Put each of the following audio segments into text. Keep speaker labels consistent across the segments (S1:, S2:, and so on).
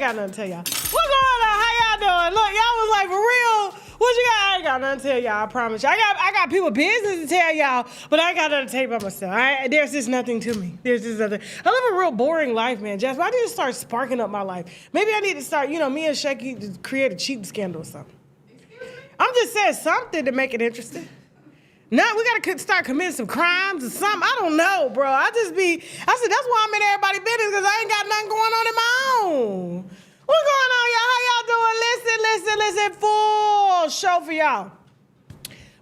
S1: got nothing to tell y'all. What's going on? How y'all doing? Look, y'all was like, for real? What you got? I ain't got nothing to tell y'all, I promise you. I got people business to tell y'all, but I ain't got nothing to tell you about myself. There's just nothing to me. There's just nothing. I live a real boring life, man. Jasper, I need to start sparking up my life. Maybe I need to start, me and Shaky to create a cheating scandal or something. I'm just saying something to make it interesting. No, we gotta start committing some crimes or something. I don't know, bro. I said, that's why I'm in everybody's business, because I ain't got nothing going on in my own. What's going on, y'all? How y'all doing? Listen. Full show for y'all.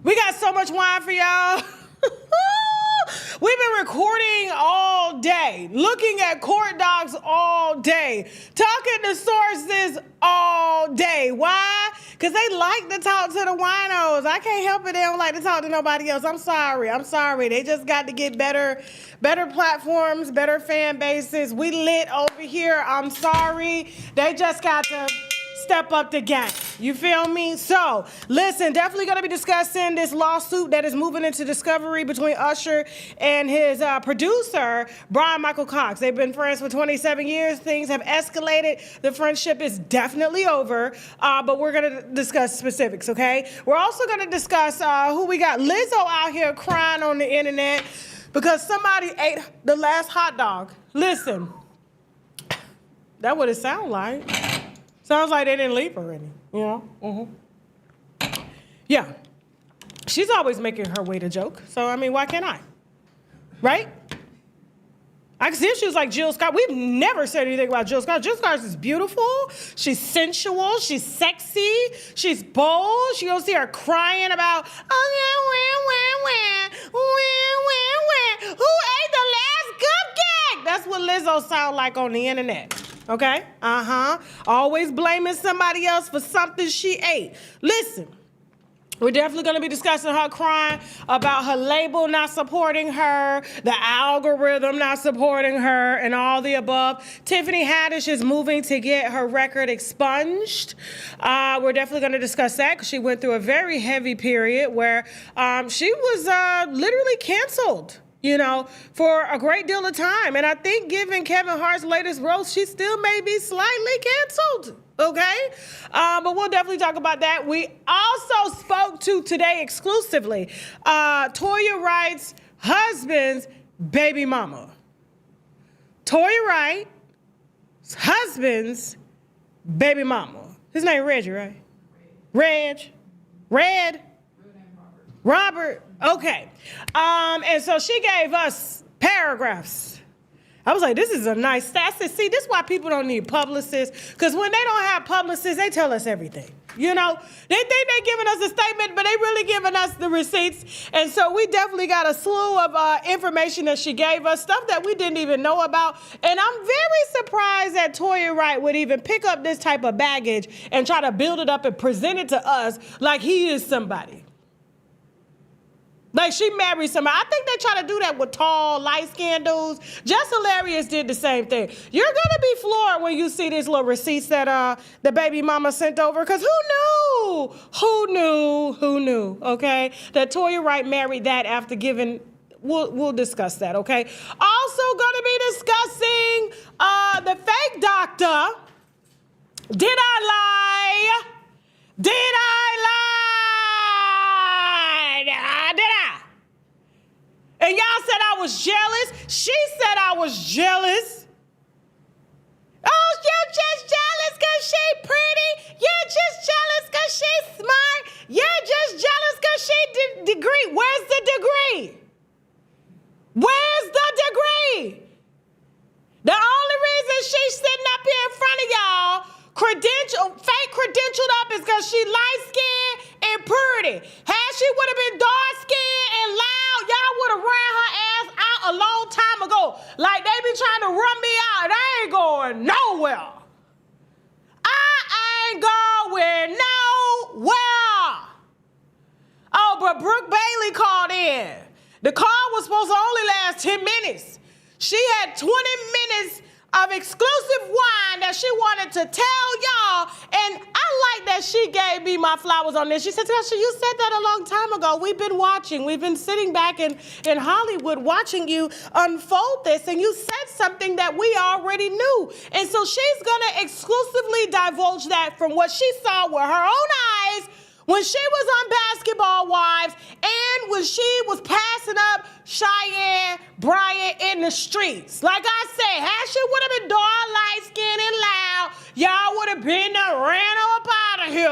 S1: We got so much wine for y'all. We've been recording all day, looking at court docs all day, talking to sources all day. Why? Because they like to talk to the winos. I can't help it. They don't like to talk to nobody else. I'm sorry. They just got to get better platforms, better fan bases. We lit over here. I'm sorry. They just got to step up the game. You feel me? So, listen, definitely going to be discussing this lawsuit that is moving into discovery between Usher and his producer, Brian Michael Cox. They've been friends for 27 years. Things have escalated. The friendship is definitely over, but we're going to discuss specifics, okay? We're also going to discuss who we got. Lizzo out here crying on the internet because somebody ate the last hot dog. Listen, that's what it sounds like. Sounds like they didn't leave her any, Yeah. She's always making her way to joke. So, why can't I? Right? I can see if she was like Jill Scott. We've never said anything about Jill Scott. Jill Scott is beautiful. She's sensual. She's sexy. She's bold. You don't see her crying about, who ate the last cupcake? That's what Lizzo sound like on the internet. Okay? Always blaming somebody else for something she ate. Listen, we're definitely going to be discussing her crying about her label not supporting her, the algorithm not supporting her, and all the above. Tiffany Haddish is moving to get her record expunged. We're definitely going to discuss that because she went through a very heavy period where she was literally canceled, for a great deal of time. And I think given Kevin Hart's latest roast, she still may be slightly canceled. Okay? But we'll definitely talk about that. We also spoke to today exclusively Toya Wright's husband's baby mama. Toya Wright's husband's baby mama. His name Reggie, right? Red? Robert. Okay. And so she gave us paragraphs. I was like, this is a nice stat. I said, see, this is why people don't need publicists. Because when they don't have publicists, they tell us everything. They think they're giving us a statement, but they really giving us the receipts. And so we definitely got a slew of information that she gave us, stuff that we didn't even know about. And I'm very surprised that Toya Wright would even pick up this type of baggage and try to build it up and present it to us like he is somebody. Like she married somebody. I think they try to do that with tall, light-skinned dudes. Jess Hilarious did the same thing. You're going to be floored when you see these little receipts that the baby mama sent over. Because who knew, okay? That Toya Wright married that after giving, we'll discuss that, okay? Also going to be discussing the fake doctor. Did I lie? Did I lie? And y'all said I was jealous. She said I was jealous. Oh, you're just jealous because she's pretty. You're just jealous because she's smart. You're just jealous because she degree. Where's the degree? Where's the degree? The only reason she's sitting up here in front of y'all, fake credentialed up, is because she light-skinned and pretty. Had she would have been dark-skinned and loud, y'all would have ran her ass out a long time ago. Like they be trying to run me out, and I ain't going nowhere. I ain't going nowhere. Oh, but Brooke Bailey called in. The call was supposed to only last 10 minutes. She had 20 minutes of exclusive wine that she wanted to tell y'all. And I like that she gave me my flowers on this. She said, Tasha, you said that a long time ago. We've been watching. We've been sitting back in Hollywood watching you unfold this. And you said something that we already knew. And so she's going to exclusively divulge that from what she saw with her own eyes when she was on Basketball Wives and when she was passing up Cheyenne, Bryant in the streets. Like I said, had she would have been dark, light-skinned, and loud, y'all would have been there, ran up out of here.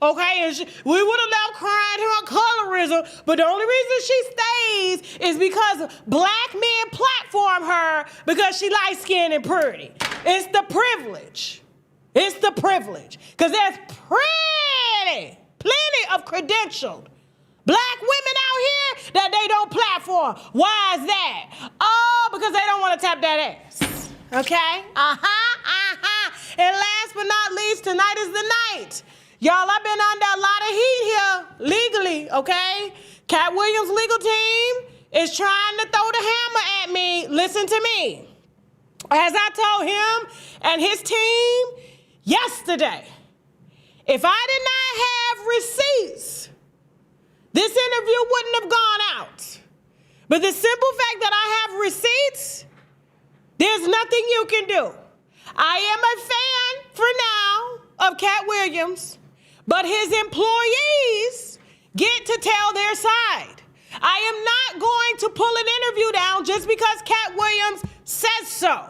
S1: Okay, and we would have left crying to her colorism, but the only reason she stays is because black men platform her because she light-skinned and pretty. It's the privilege. It's the privilege. Because there's plenty of credentialed black women out here that they don't platform. Why is that? Oh, because they don't want to tap that ass. Okay? And last but not least, tonight is the night. Y'all, I've been under a lot of heat here legally, okay? Katt Williams' legal team is trying to throw the hammer at me. Listen to me. As I told him and his team yesterday, if I did not have receipts, this interview wouldn't have gone out. But the simple fact that I have receipts, there's nothing you can do. I am a fan for now of Katt Williams, but his employees get to tell their side. I am not going to pull an interview down just because Katt Williams says so.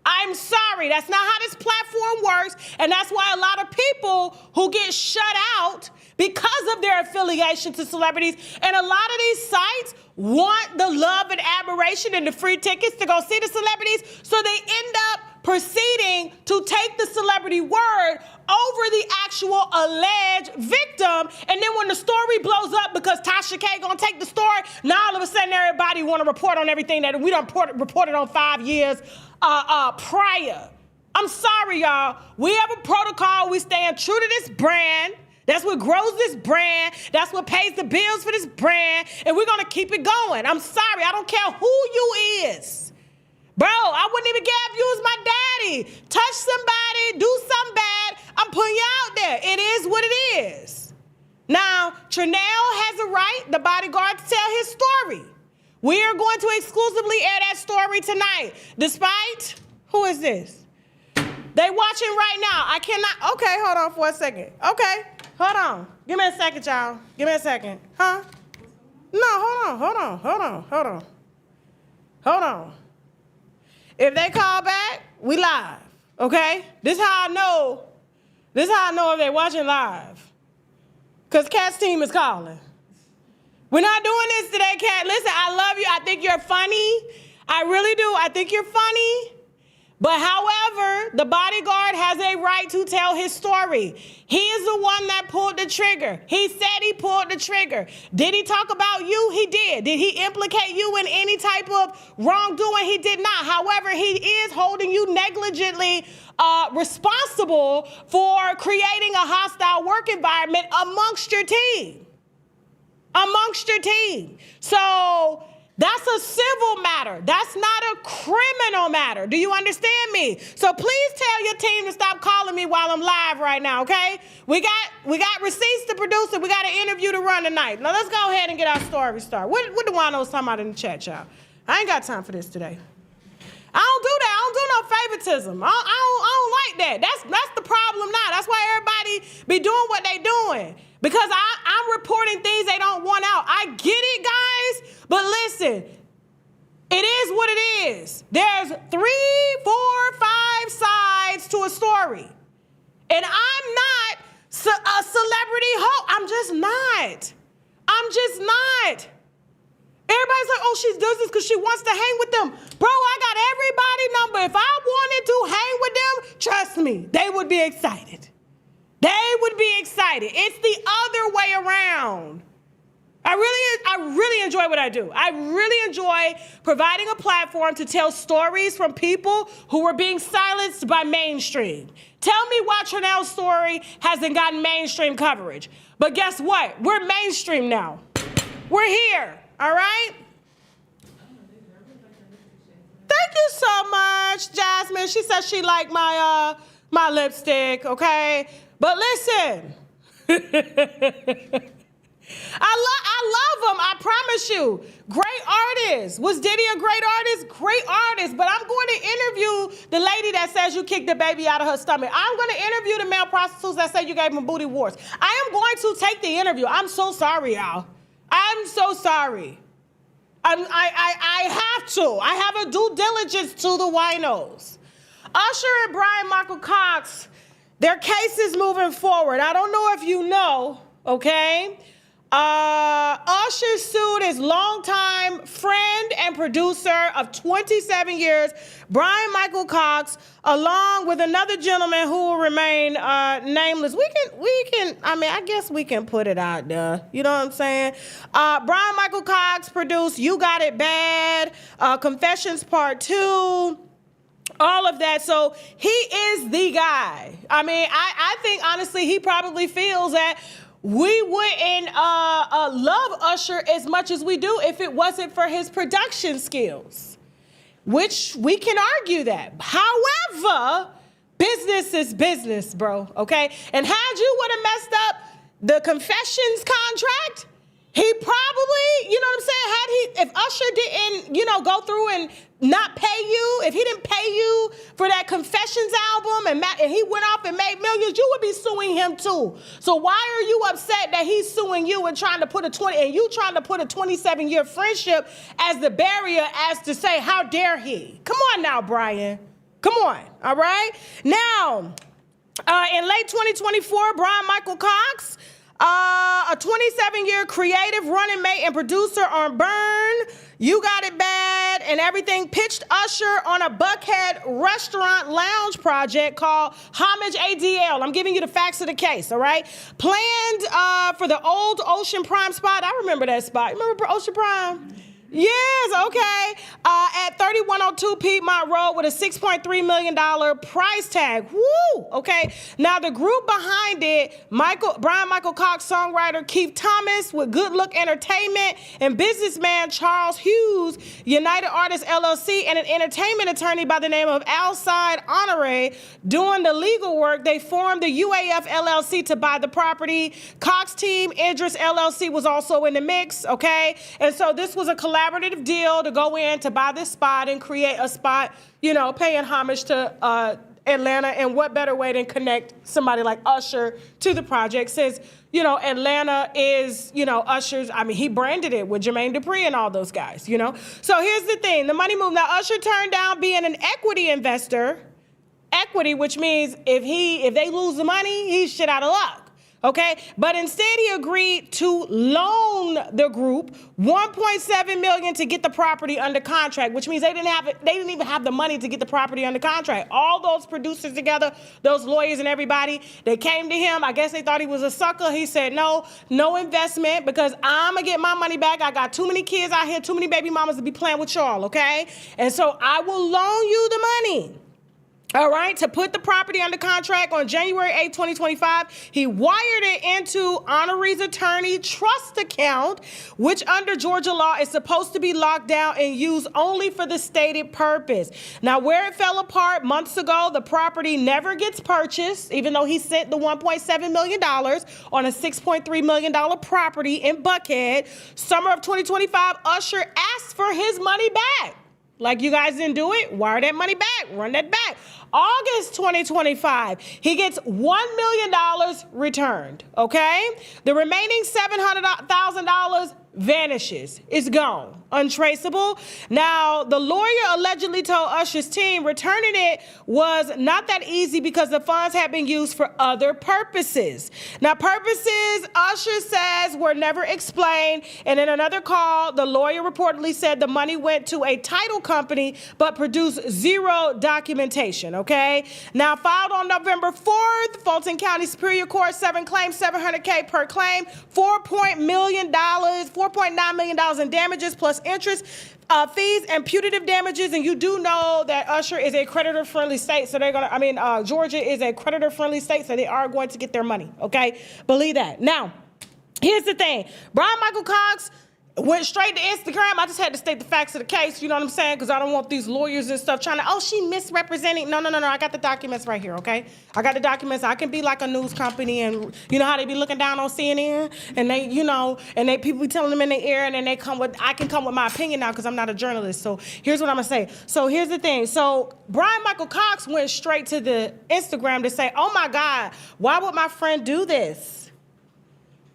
S1: I'm sorry, that's not how this platform works, and that's why a lot of people who get shut out because of their affiliation to celebrities, and a lot of these sites want the love and admiration and the free tickets to go see the celebrities, so they end up proceeding to take the celebrity word over the actual alleged victim, and then when the story blows up because Tasha K gonna take the story, now all of a sudden everybody wanna report on everything that we done reported on 5 years prior. I'm sorry, y'all. We have a protocol. We stand true to this brand. That's what grows this brand. That's what pays the bills for this brand. And we're going to keep it going. I'm sorry. I don't care who you is. Bro, I wouldn't even care if you was my daddy. Touch somebody, do something bad. I'm putting you out there. It is what it is. Now, Trinell has a right, the bodyguard, to tell his story. We are going to exclusively air that story tonight. Despite, who is this? They watching right now. I cannot, okay, hold on for a second. Okay, hold on. Give me a second, y'all. Give me a second. Huh? No, hold on. If they call back, we live, okay? This how I know if they watching live. Because Katt's team is calling. We're not doing this today, Katt. Listen, I love you. I think you're funny. I really do. I think you're funny. But however, the bodyguard has a right to tell his story. He is the one that pulled the trigger. He said he pulled the trigger. Did he talk about you? He did. Did he implicate you in any type of wrongdoing? He did not. However, he is holding you negligently responsible for creating a hostile work environment amongst your team. So that's a civil matter. That's not a criminal matter. Do you understand me? So please tell your team to stop calling me while I'm live right now, okay? We got receipts to produce and we got an interview to run tonight. Now let's go ahead and get our story started. What do Wano's talking about in the chat, y'all? I ain't got time for this today. I don't do that. I don't do no favoritism. I don't like that. That's the problem now. That's why everybody be doing what they doing. Because I'm reporting things they don't want out. I get it, guys. But listen, it is what it is. There's 3, 4, 5 sides to a story. And I'm not a celebrity hoe. I'm just not. Everybody's like, oh, she does this because she wants to hang with them. Bro, I got everybody number. If I wanted to hang with them, trust me, they would be excited. It's the other way around. I really enjoy what I do. I really enjoy providing a platform to tell stories from people who were being silenced by mainstream. Tell me why Trinell's story hasn't gotten mainstream coverage. But guess what? We're mainstream now. We're here, all right? Thank you so much, Jasmine. She says she liked my my lipstick, okay? But listen, I love him, I promise you. Great artist. Was Diddy a great artist? Great artist. But I'm going to interview the lady that says you kicked the baby out of her stomach. I'm going to interview the male prostitutes that say you gave them booty warts. I am going to take the interview. I'm so sorry, y'all. I'm so sorry. I have to. I have a due diligence to the winos. Usher and Brian Michael Cox, their case is moving forward. I don't know if you know, okay? Usher sued his longtime friend and producer of 27 years, Brian Michael Cox, along with another gentleman who will remain nameless. I guess we can put it out there. You know what I'm saying? Brian Michael Cox produced You Got It Bad, Confessions Part 2, all of that. So he is the guy. I mean, I think, honestly, he probably feels that we wouldn't love Usher as much as we do if it wasn't for his production skills, which we can argue that. However, business is business, bro, okay? And had you would have messed up the Confessions contract, he probably, you know what I'm saying, if Usher didn't, go through and not pay you, if he didn't pay you for that Confessions album and he went off and made millions, you would be suing him too. So why are you upset that he's suing you and trying to put a 27-year friendship as the barrier, as to say, how dare he? Come on now, Brian. Come on, all right? Now, in late 2024, Brian Michael Cox, a 27-year creative running mate and producer on Burn, You Got It Bad, and everything, pitched Usher on a Buckhead restaurant lounge project called Homage ADL. I'm giving you the facts of the case, all right? Planned for the old Ocean Prime spot. I remember that spot. You remember Ocean Prime? Yes, okay. At 3102 Piedmont Road with a $6.3 million price tag. Woo! Okay. Now, the group behind it, Brian Michael Cox, songwriter Keith Thomas with Good Look Entertainment, and businessman Charles Hughes, United Artists LLC, and an entertainment attorney by the name of Alcide Honore, doing the legal work. They formed the UAF LLC to buy the property. Cox Team Idris LLC was also in the mix, okay? And so this was a collaborative deal to go in to buy this spot and create a spot, paying homage to Atlanta. And what better way than connect somebody like Usher to the project, since, Atlanta is, Usher's, he branded it with Jermaine Dupri and all those guys, So here's the thing, the money move. Now, Usher turned down being an equity investor. Equity, which means if they lose the money, he's shit out of luck. Okay, but instead he agreed to loan the group $1.7 million to get the property under contract, which means they didn't even have the money to get the property under contract. All those producers together, those lawyers and everybody, they came to him. I guess they thought he was a sucker. He said, no investment, because I'm gonna get my money back. I got too many kids out here, too many baby mamas to be playing with y'all, okay? And so I will loan you the money. All right, to put the property under contract on January 8, 2025, he wired it into Honoree's attorney trust account, which under Georgia law is supposed to be locked down and used only for the stated purpose. Now, where it fell apart months ago, the property never gets purchased, even though he sent the $1.7 million on a $6.3 million property in Buckhead. Summer of 2025, Usher asked for his money back. Like, you guys didn't do it? Wire that money back. Run that back. August 2025, he gets $1 million returned, okay? The remaining $700,000 vanishes. It's gone. Untraceable. Now, the lawyer allegedly told Usher's team returning it was not that easy because the funds had been used for other purposes. Now, purposes, Usher says, were never explained. And in another call, the lawyer reportedly said the money went to a title company but produced zero documentation, okay? Now, filed on November 4th, Fulton County Superior Court, 7 claims, $700K per claim, $4.9 million in damages plus interest, fees, and punitive damages. And you do know that Usher is a creditor-friendly state, so Georgia is a creditor-friendly state, so they are going to get their money, okay? Believe that. Now, here's the thing. Brian Michael Cox Went straight to Instagram. I just had to state the facts of the case, you know what I'm saying? Because I don't want these lawyers and stuff trying to, oh, she misrepresenting. No. I got the documents right here, okay? I got the documents. I can be like a news company, and you know how they be looking down on CNN? And they, you know, and they people be telling them in their ear, and then they come with, I can come with my opinion now because I'm not a journalist. So here's what I'm going to say. So here's the thing. So Brian Michael Cox went straight to the Instagram to say, oh my God, why would my friend do this?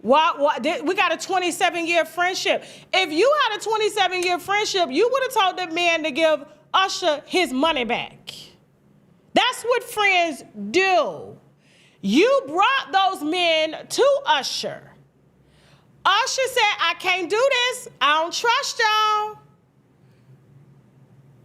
S1: We got a 27-year friendship. If you had a 27-year friendship, you would have told that man to give Usher his money back. That's what friends do. You brought those men to Usher. Usher said, I can't do this. I don't trust y'all.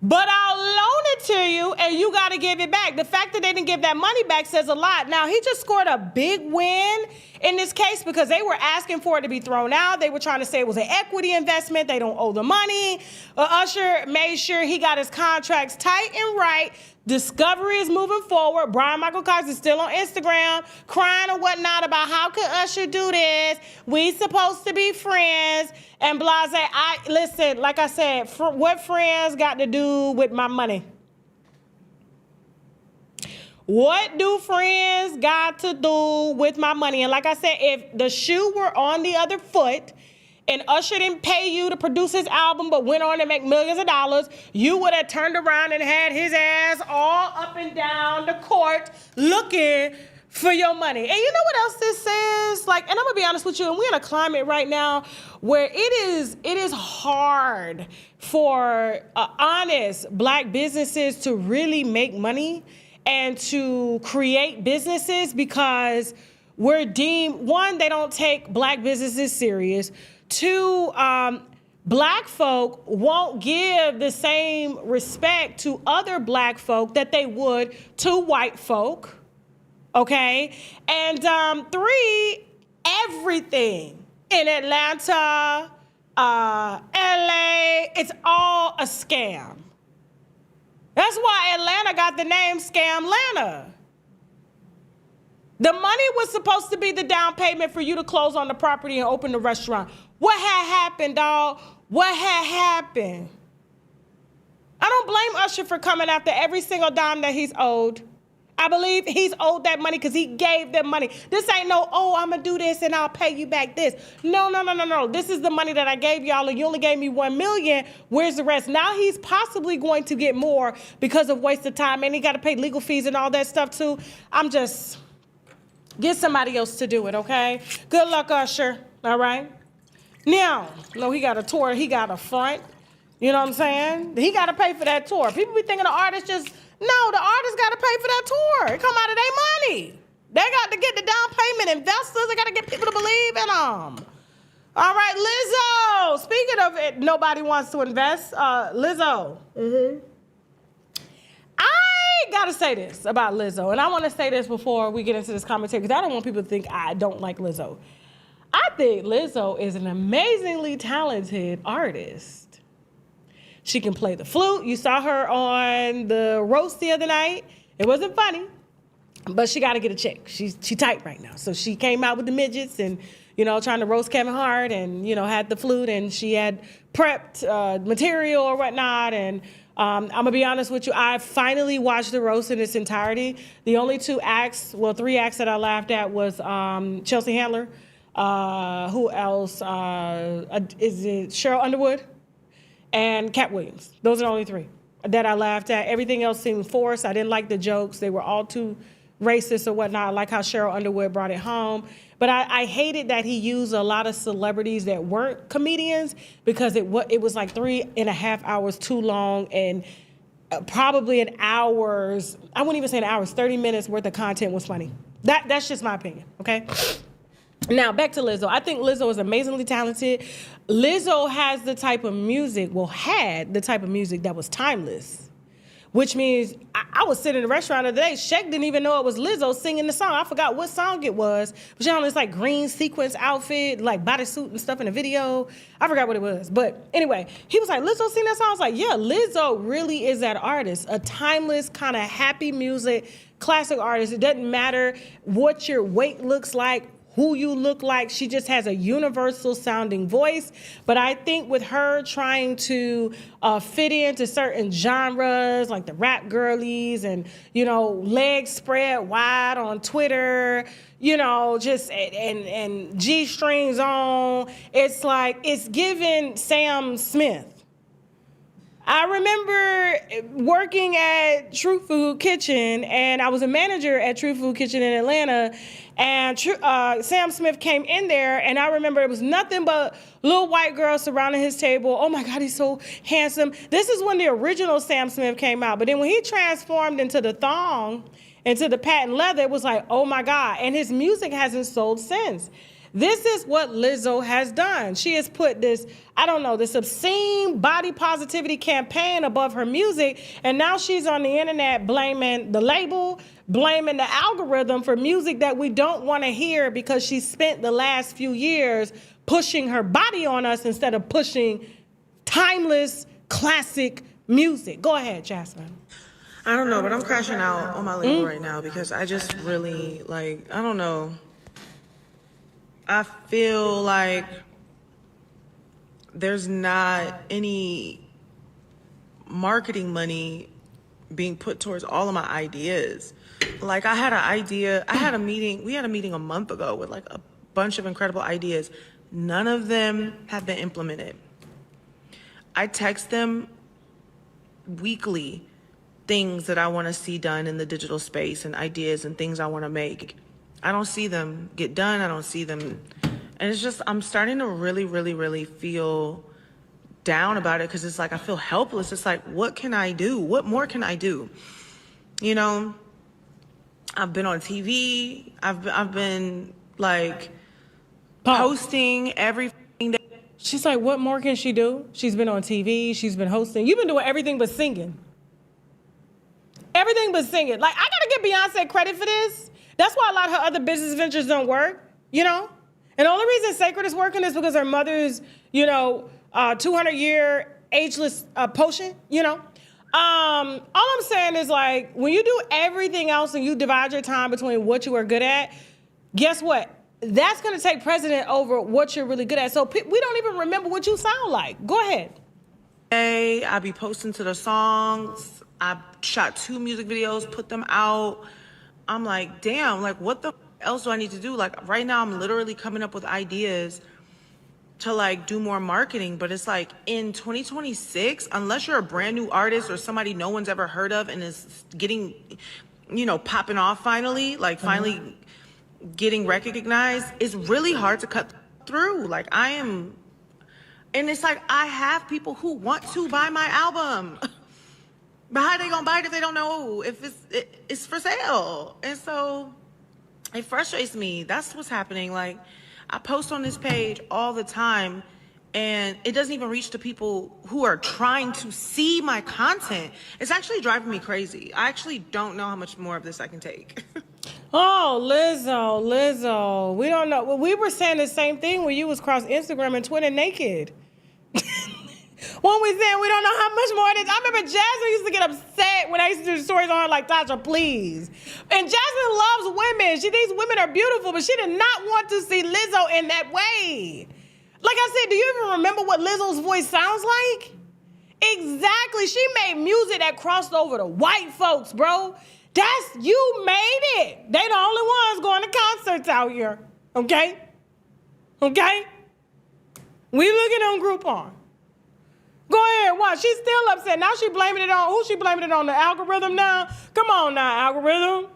S1: But I'll loan it to you, and you got to give it back. The fact that they didn't give that money back says a lot. Now, he just scored a big win in this case because they were asking for it to be thrown out. They were trying to say it was an equity investment. They don't owe the money. Usher made sure he got his contracts tight and right. Discovery is moving forward. Brian Michael Cox is still on Instagram crying or whatnot about how could Usher do this? We supposed to be friends and blase. Listen, like I said, what friends got to do with my money? What do friends got to do with my money? And like I said, if the shoe were on the other foot, and Usher didn't pay you to produce his album but went on to make millions of dollars, you would have turned around and had his ass all up and down the court looking for your money. And you know what else this says? Like, and I'm gonna be honest with you, and we're in a climate right now where it is hard for honest Black businesses to really make money and to create businesses because we're deemed, one, they don't take Black businesses serious. Two, Black folk won't give the same respect to other Black folk that they would to white folk, okay? And three, everything in Atlanta, LA, it's all a scam. That's why Atlanta got the name Scamlanta. The money was supposed to be the down payment for you to close on the property and open the restaurant. What had happened, dog? What had happened? I don't blame Usher for coming after every single dime that he's owed. I believe he's owed that money because he gave them money. This ain't no, oh, I'm going to do this and I'll pay you back this. No. This is the money that I gave y'all and you only gave me $1 million. Where's the rest? Now he's possibly going to get more because of waste of time and he got to pay legal fees and all that stuff too. Get somebody else to do it, okay? Good luck, Usher, all right? Now, no, he got a tour, he got a front, you know what I'm saying? He got to pay for that tour. People be thinking the artist just, no, the artist got to pay for that tour. It come out of their money. They got to get the down payment investors. They got to get people to believe in them. All right, Lizzo. Speaking of it, nobody wants to invest. Lizzo. I got to say this about Lizzo, and I want to say this before we get into this commentary because I don't want people to think I don't like Lizzo. I think Lizzo is an amazingly talented artist. She can play the flute. You saw her on the roast the other night. It wasn't funny, but she got to get a check. She tight right now. So she came out with the midgets and, you know, trying to roast Kevin Hart and, you know, had the flute and she had prepped material or whatnot. And I'm going to be honest with you. I finally watched the roast in its entirety. The only 3 acts that I laughed at was Chelsea Handler. Who else? Is it Cheryl Underwood? And Katt Williams. Those are the only 3 that I laughed at. Everything else seemed forced. I didn't like the jokes. They were all too racist or whatnot. I like how Cheryl Underwood brought it home. But I hated that he used a lot of celebrities that weren't comedians because it was like 3.5 hours too long and probably an hour's, I wouldn't even say an hour's, 30 minutes worth of content was funny. That's just my opinion, okay? Now, back to Lizzo. I think Lizzo is amazingly talented. Lizzo has the type of music, had the type of music that was timeless, which means I was sitting in a restaurant the other day. Shaq didn't even know it was Lizzo singing the song. I forgot what song it was. But she had on this like green sequence outfit, like bodysuit and stuff in the video. I forgot what it was. But anyway, he was like, Lizzo sing that song? I was like, yeah, Lizzo really is that artist. A timeless kind of happy music, classic artist. It doesn't matter what your weight looks like, who you look like. She just has a universal sounding voice. But I think with her trying to fit into certain genres, like the rap girlies and, you know, legs spread wide on Twitter, you know, just and G-strings on, it's like, it's giving Sam Smith. I remember working at True Food Kitchen, and I was a manager at True Food Kitchen in Atlanta, and Sam Smith came in there, and I remember it was nothing but little white girls surrounding his table. Oh my God, he's so handsome. This is when the original Sam Smith came out, but then when he transformed into the thong, into the patent leather, it was like, oh my God, and his music hasn't sold since. This is what Lizzo has done. She has put this, I don't know, this obscene body positivity campaign above her music, and now she's on the internet blaming the label, blaming the algorithm for music that we don't want to hear because she spent the last few years pushing her body on us instead of pushing timeless, classic music. Go ahead, Jasmine.
S2: I don't know, but I'm crashing out on my label right now because I just really, like, I don't know. I feel like there's not any marketing money being put towards all of my ideas. Like I had an idea, we had a meeting a month ago with like a bunch of incredible ideas. None of them have been implemented. I text them weekly things that I want to see done in the digital space and ideas and things I want to make. I don't see them get done. I don't see them. And it's just, I'm starting to really, really, really feel down about it because it's like I feel helpless. It's like, what can I do? What more can I do? You know, I've been on TV. I've been like posting every day.
S1: She's like, what more can she do? She's been on TV. She's been hosting. You've been doing everything but singing. Everything but singing. Like, I got to give Beyonce credit for this. That's why a lot of her other business ventures don't work, you know? And the only reason Sacred is working is because her mother's, you know, 200-year ageless potion, you know? All I'm saying is, like, when you do everything else and you divide your time between what you are good at, guess what? That's going to take precedent over what you're really good at. So we don't even remember what you sound like. Go ahead.
S2: Hey, I be posting to the songs. I shot 2 music videos, put them out. I'm like, damn, like what the else do I need to do? Like right now I'm literally coming up with ideas to like do more marketing, but it's like in 2026, unless you're a brand new artist or somebody no one's ever heard of and is getting, you know, popping off finally, like finally getting recognized, it's really hard to cut through. Like and it's like I have people who want to buy my album. But how they gonna buy it if they don't know if it's for sale? And so it frustrates me. That's what's happening. Like I post on this page all the time and it doesn't even reach the people who are trying to see my content. It's actually driving me crazy. I actually don't know how much more of this I can take.
S1: Oh, Lizzo. We don't know. Well, we were saying the same thing when you was cross Instagram and Twitter naked. When we said we don't know how much more it is. I remember Jasmine used to get upset when I used to do stories on her like, Tasha, please. And Jasmine loves women. She thinks women are beautiful, but she did not want to see Lizzo in that way. Like I said, do you even remember what Lizzo's voice sounds like? Exactly. She made music that crossed over to white folks, bro. You made it. They the only ones going to concerts out here. Okay? We looking on Groupon. Go ahead, watch. She's still upset. Now she blaming it on, who's she blaming it on? The algorithm now? Come on now, algorithm.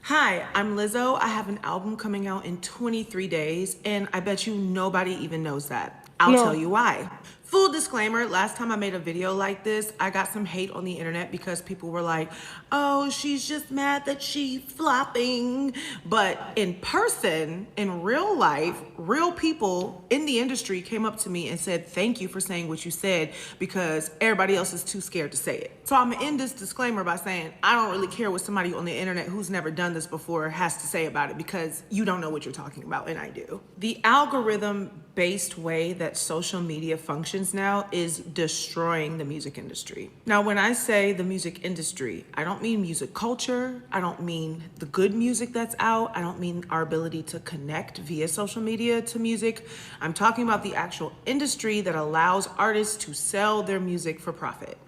S2: Hi, I'm Lizzo. I have an album coming out in 23 days, and I bet you nobody even knows that. I'll tell you why. Full disclaimer, last time I made a video like this, I got some hate on the internet because people were like, oh, she's just mad that she's flopping. But in person, in real life, real people in the industry came up to me and said, thank you for saying what you said because everybody else is too scared to say it. So I'm gonna end this disclaimer by saying, I don't really care what somebody on the internet who's never done this before has to say about it because you don't know what you're talking about and I do. The algorithm-based way that social media functions politicians now is destroying the music industry. Now, when I say the music industry, I don't mean music culture. I don't mean the good music that's out. I don't mean our ability to connect via social media to music. I'm talking about the actual industry that allows artists to sell their music for profit.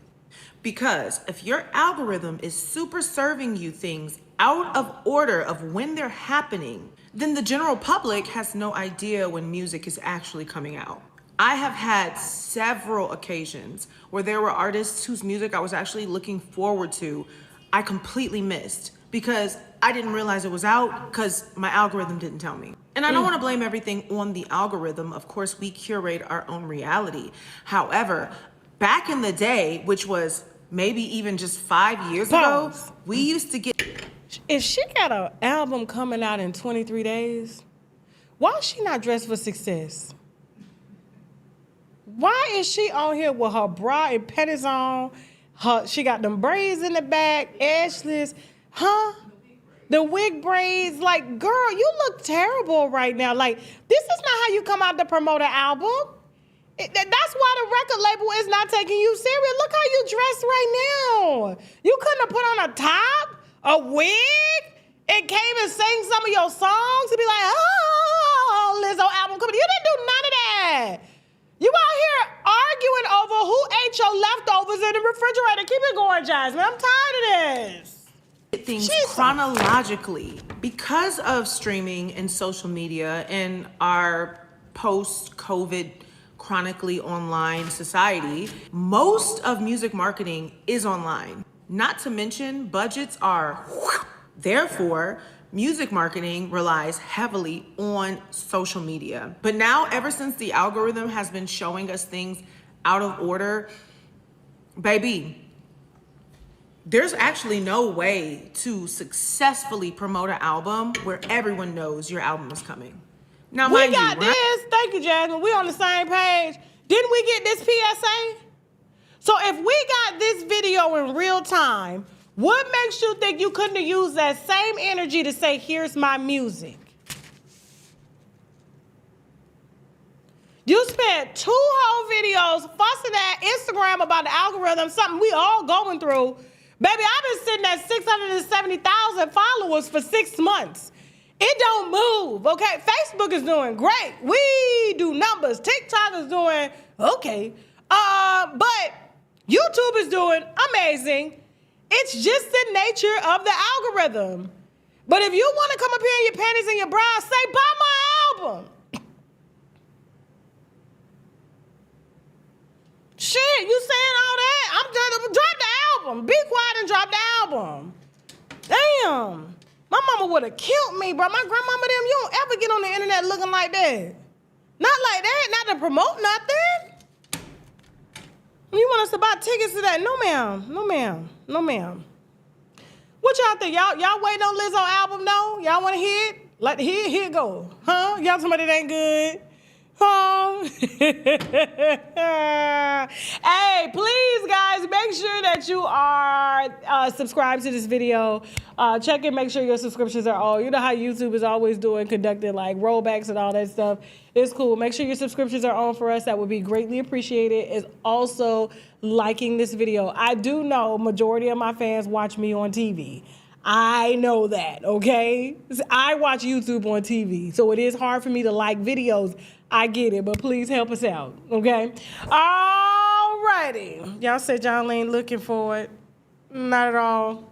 S2: Because if your algorithm is super serving you things out of order of when they're happening, then the general public has no idea when music is actually coming out. I have had several occasions where there were artists whose music I was actually looking forward to, I completely missed because I didn't realize it was out because my algorithm didn't tell me. And I don't want to blame everything on the algorithm. Of course, we curate our own reality. However, back in the day, which was maybe even just 5 years ago, we used to get...
S1: If she got an album coming out in 23 days, why is she not dressed for success? Why is she on here with her bra and panties on? She got them braids in the back, edgeless, huh? The wig braids, like, girl, you look terrible right now. Like, this is not how you come out to promote an album. That's why the record label is not taking you serious. Look how you dress right now. You couldn't have put on a top, a wig, and came and sang some of your songs and be like, oh, Lizzo album coming. You didn't do none of that. You out here arguing over who ate your leftovers in the refrigerator. Keep it going, Jasmine. I'm tired of this.
S2: Things chronologically because of streaming and social media and our post-COVID chronically online society. Most of music marketing is online. Not to mention budgets are, therefore, music marketing relies heavily on social media. But now, ever since the algorithm has been showing us things out of order, baby, there's actually no way to successfully promote an album where everyone knows your album is coming. Now,
S1: we got this. Thank you, Jasmine. We on the same page. Didn't we get this PSA? So if we got this video in real time, what makes you think you couldn't have used that same energy to say, here's my music? You spent 2 whole videos fussing at Instagram about the algorithm, something we all going through. Baby, I've been sitting at 670,000 followers for 6 months. It don't move, okay? Facebook is doing great. We do numbers. TikTok is doing okay. But YouTube is doing amazing. It's just the nature of the algorithm. But if you want to come up here in your panties and your bra, say, buy my album. Shit, you saying all that? I'm just drop the album. Be quiet and drop the album. Damn. My mama would have killed me, bro. My grandmama, them, you don't ever get on the internet looking like that. Not like that, not to promote nothing. You want us to buy tickets to that? No, ma'am. No, ma'am. No, ma'am. What y'all think? Y'all waiting on Lizzo album, though? Y'all want to hear it? Like, here it go. Huh? Y'all somebody that ain't good? Huh? Hey, please, guys, make sure that you are subscribed to this video. Check and make sure your subscriptions are on. You know how YouTube is always conducting like rollbacks and all that stuff. It's cool. Make sure your subscriptions are on for us. That would be greatly appreciated. Is also liking this video. I do know majority of my fans watch me on TV. I know that, okay? I watch YouTube on TV, so it is hard for me to like videos. I get it, but please help us out, okay? All righty. Y'all said y'all ain't looking for it. Not at all.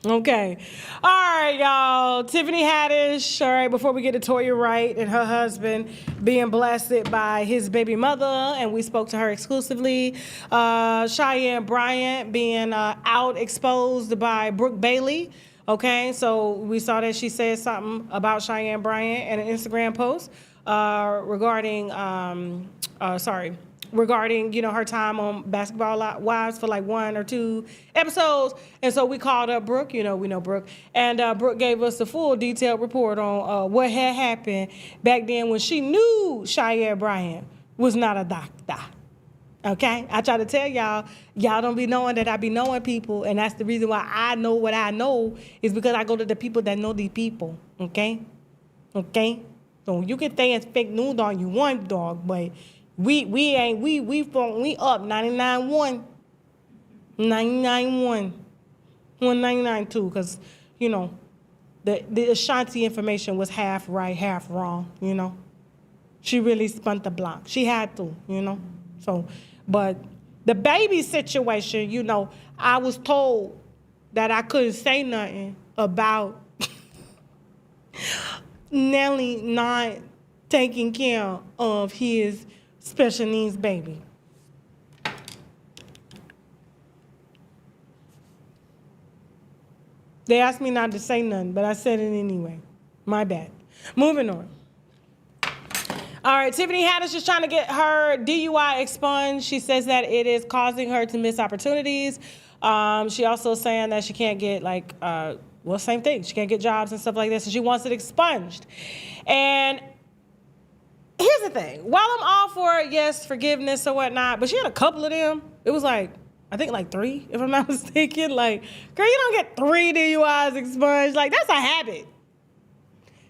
S1: Okay. All right, y'all. Tiffany Haddish. All right, before we get to Toya Wright and her husband being blasted by his baby mother, and we spoke to her exclusively. Cheyenne Bryant being out exposed by Brooke Bailey. Okay, so we saw that she said something about Cheyenne Bryant in an Instagram post regarding her time on Basketball Wives for like 1 or 2 episodes. And so we called up Brooke, we know Brooke. And Brooke gave us a full detailed report on what had happened back then when she knew Cheyenne Bryant was not a doctor. Okay? I try to tell y'all don't be knowing that I be knowing people. And that's the reason why I know what I know is because I go to the people that know these people. Okay? Okay? So you can say it's fake news all you want, dog, but We up 99-1. 99-1. 199-2, because, you know, the Ashanti information was half right, half wrong, you know. She really spun the block. She had to, you know. So, but the baby situation, you know, I was told that I couldn't say nothing about Nelly not taking care of his special needs baby. They asked me not to say nothing, but I said it anyway. My bad. Moving on. All right, Tiffany Haddish is trying to get her DUI expunged. She says that it is causing her to miss opportunities. She also saying that she can't get, like, well, same thing. She can't get jobs and stuff like this, and she wants it expunged. And here's the thing. While I'm all for, yes, forgiveness or whatnot, but she had a couple of them. It was like, I think like 3, if I'm not mistaken. Like, girl, you don't get 3 DUIs expunged. Like, that's a habit.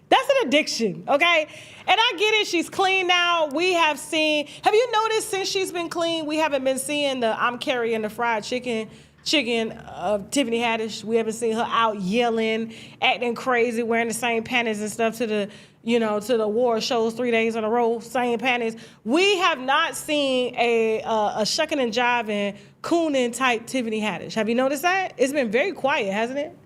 S1: That's an addiction, okay? And I get it. She's clean now. We have seen, have you noticed since she's been clean, we haven't been seeing the I'm carrying the fried chicken of Tiffany Haddish. We haven't seen her out yelling, acting crazy, wearing the same panties and stuff to the, you know, to the award shows 3 days in a row, same panties. We have not seen a shucking and jiving, cooning type Tiffany Haddish. Have you noticed that? It's been very quiet, hasn't it?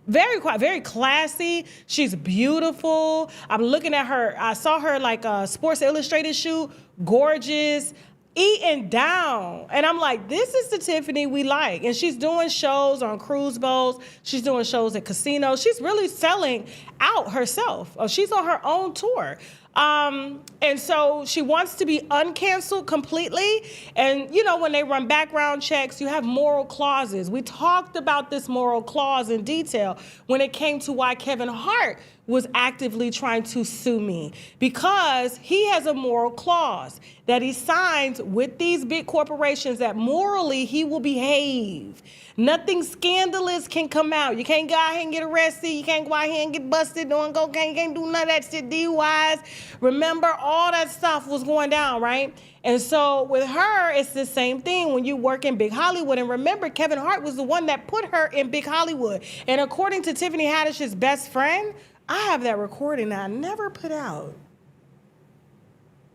S1: Very quiet, very classy. She's beautiful. I'm looking at her. I saw her like a Sports Illustrated shoot, gorgeous, eating down. And I'm like, this is the Tiffany we like. And she's doing shows on cruise boats. She's doing shows at casinos. She's really selling out herself. She's on her own tour. And so she wants to be uncanceled completely. And, you know, when they run background checks, you have moral clauses. We talked about this moral clause in detail when it came to why Kevin Hart was actively trying to sue me, because he has a moral clause that he signs with these big corporations that morally he will behave. Nothing scandalous can come out. You can't go out here and get arrested. You can't go out here and get busted doing cocaine. You can't do none of that shit, DUIs. Remember, all that stuff was going down, right? And so with her, it's the same thing when you work in Big Hollywood. And remember, Kevin Hart was the one that put her in Big Hollywood. And according to Tiffany Haddish's best friend, I have that recording that I never put out.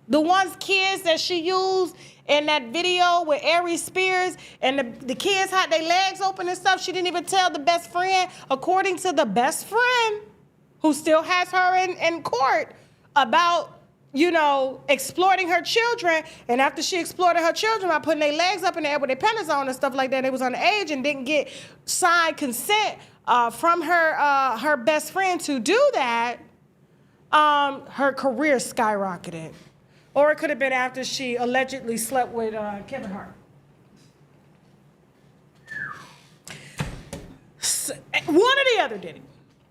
S1: The ones kids that she used in that video with Aries Spears, and the kids had their legs open and stuff. She didn't even tell the best friend, according to the best friend, who still has her in court, about, you know, exploiting her children. And after she exploited her children by putting their legs up in the air with their panties on and stuff like that, they was underage and didn't get signed consent from her best friend to do that, her career skyrocketed. Or it could have been after she allegedly slept with Kevin Hart. One or the other, did it?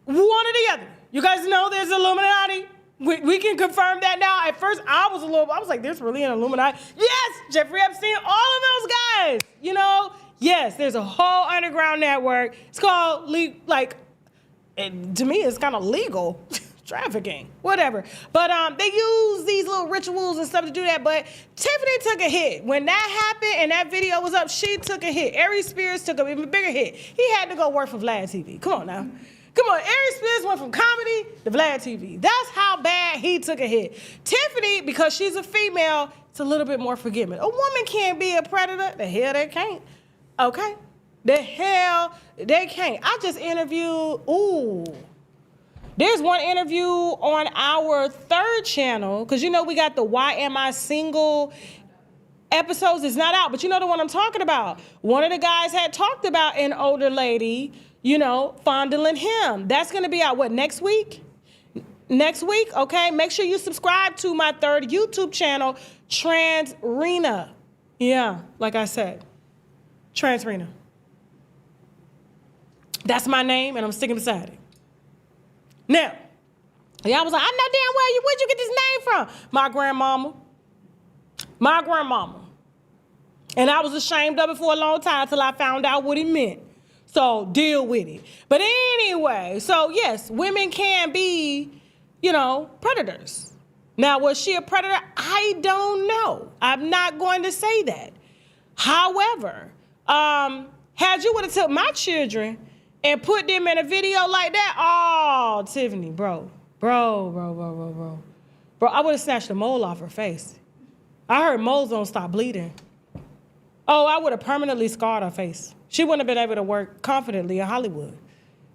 S1: One or the other. You guys know there's Illuminati? We can confirm that now. At first, I was like, there's really an Illuminati? Yes, Jeffrey Epstein, all of those guys. You know, yes, there's a whole underground network. It's called, to me, it's kind of legal. Trafficking, whatever. But they use these little rituals and stuff to do that. But Tiffany took a hit. When that happened and that video was up, she took a hit. Aries Spears took an even bigger hit. He had to go work for Vlad TV. Come on now. Come on, Aries Spears went from comedy to Vlad TV. That's how bad he took a hit. Tiffany, because she's a female, it's a little bit more forgiving. A woman can't be a predator. The hell they can't. Okay? The hell they can't. I just interviewed, there's one interview on our 3rd channel, because you know we got the Why Am I Single episodes. It's not out, but you know the one I'm talking about. One of the guys had talked about an older lady, you know, fondling him. That's going to be out, what, next week? Next week, okay? Make sure you subscribe to my 3rd YouTube channel, Transrena. Yeah, like I said, Transrena. That's my name, and I'm sticking beside it. Now, y'all was like, I know damn well where'd you get this name from? My grandmama. My grandmama. And I was ashamed of it for a long time till I found out what it meant. So deal with it. But anyway, so yes, women can be, you know, predators. Now, was she a predator? I don't know. I'm not going to say that. However, had you would have took my children and put them in a video like that, oh, Tiffany, bro, I would have snatched the mole off her face. I heard moles don't stop bleeding. Oh, I would have permanently scarred her face. She wouldn't have been able to work confidently in Hollywood.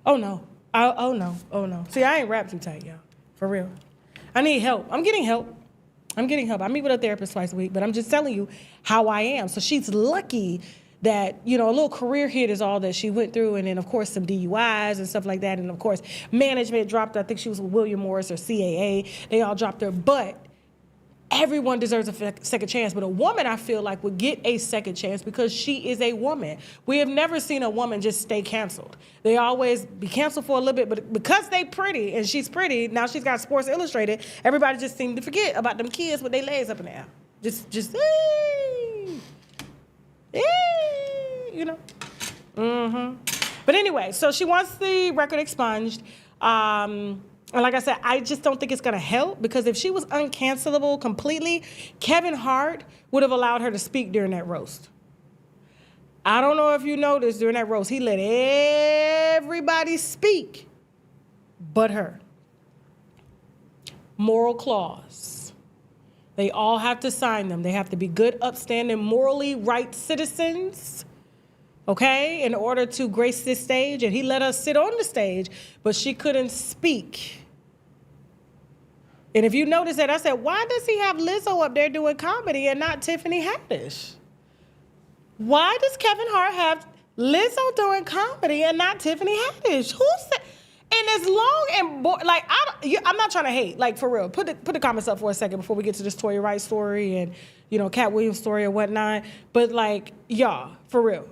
S1: Oh, no. Oh, no. See, I ain't wrapped too tight, y'all. For real. I need help. I'm getting help. I meet with a therapist twice a week, but I'm just telling you how I am. So she's lucky that, a little career hit is all that she went through. And then, of course, some DUIs and stuff like that. And, of course, management dropped her. I think she was with William Morris or CAA. They all dropped her. But everyone deserves a second chance. But a woman, I feel like, would get a second chance because she is a woman. We have never seen a woman just stay canceled. They always be canceled for a little bit, but because they pretty, and she's pretty, now she's got Sports Illustrated, everybody just seemed to forget about them kids with their legs up in the air. Just, But anyway, so she wants the record expunged. And like I said, I just don't think it's going to help because if she was uncancelable completely, Kevin Hart would have allowed her to speak during that roast. I don't know if you noticed during that roast, he let everybody speak but her. Moral clause. They all have to sign them. They have to be good, upstanding, morally right citizens, okay, in order to grace this stage. And he let us sit on the stage, but she couldn't speak. And if you notice that, I said, why does he have Lizzo up there doing comedy and not Tiffany Haddish? Why does Kevin Hart have Lizzo doing comedy and not Tiffany Haddish? Who said? And as long and I'm not trying to hate, like for real. Put the comments up for a second before we get to this Toya Wright story and Katt Williams story and whatnot. But like y'all, for real,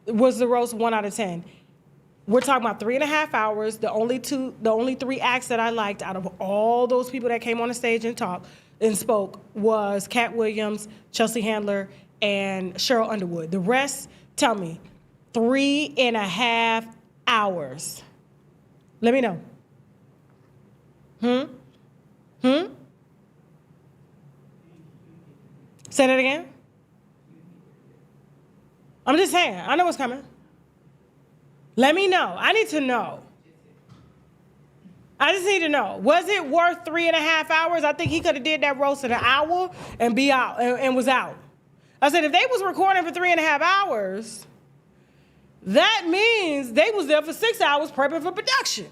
S1: was the roast 1 out of 10? We're talking about 3.5 hours. The only 3 acts that I liked out of all those people that came on the stage and talked and spoke was Katt Williams, Chelsea Handler, and Cheryl Underwood. The rest, tell me, 3.5 hours. Let me know. Say that again. I'm just saying. I know what's coming. Let me know. I need to know. I just need to know. Was it worth 3.5 hours? I think he could have did that roast in an hour and be out and was out. I said, if they was recording for 3.5 hours, that means they was there for 6 hours prepping for production.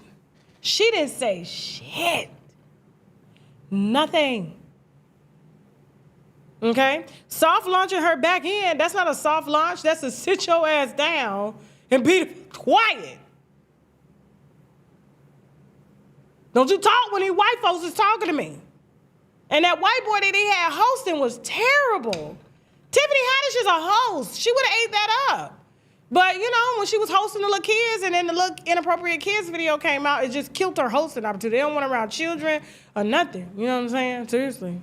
S1: She didn't say shit. Nothing. Okay? Soft launching her back in, that's not a soft launch. That's a sit your ass down and be quiet. Don't you talk when these white folks is talking to me. And that white boy that he had hosting was terrible. Tiffany Haddish is a host. She would have ate that up. But, when she was hosting the little kids and then the little inappropriate kids video came out, it just killed her hosting opportunity. They don't want around children or nothing. You know what I'm saying? Seriously.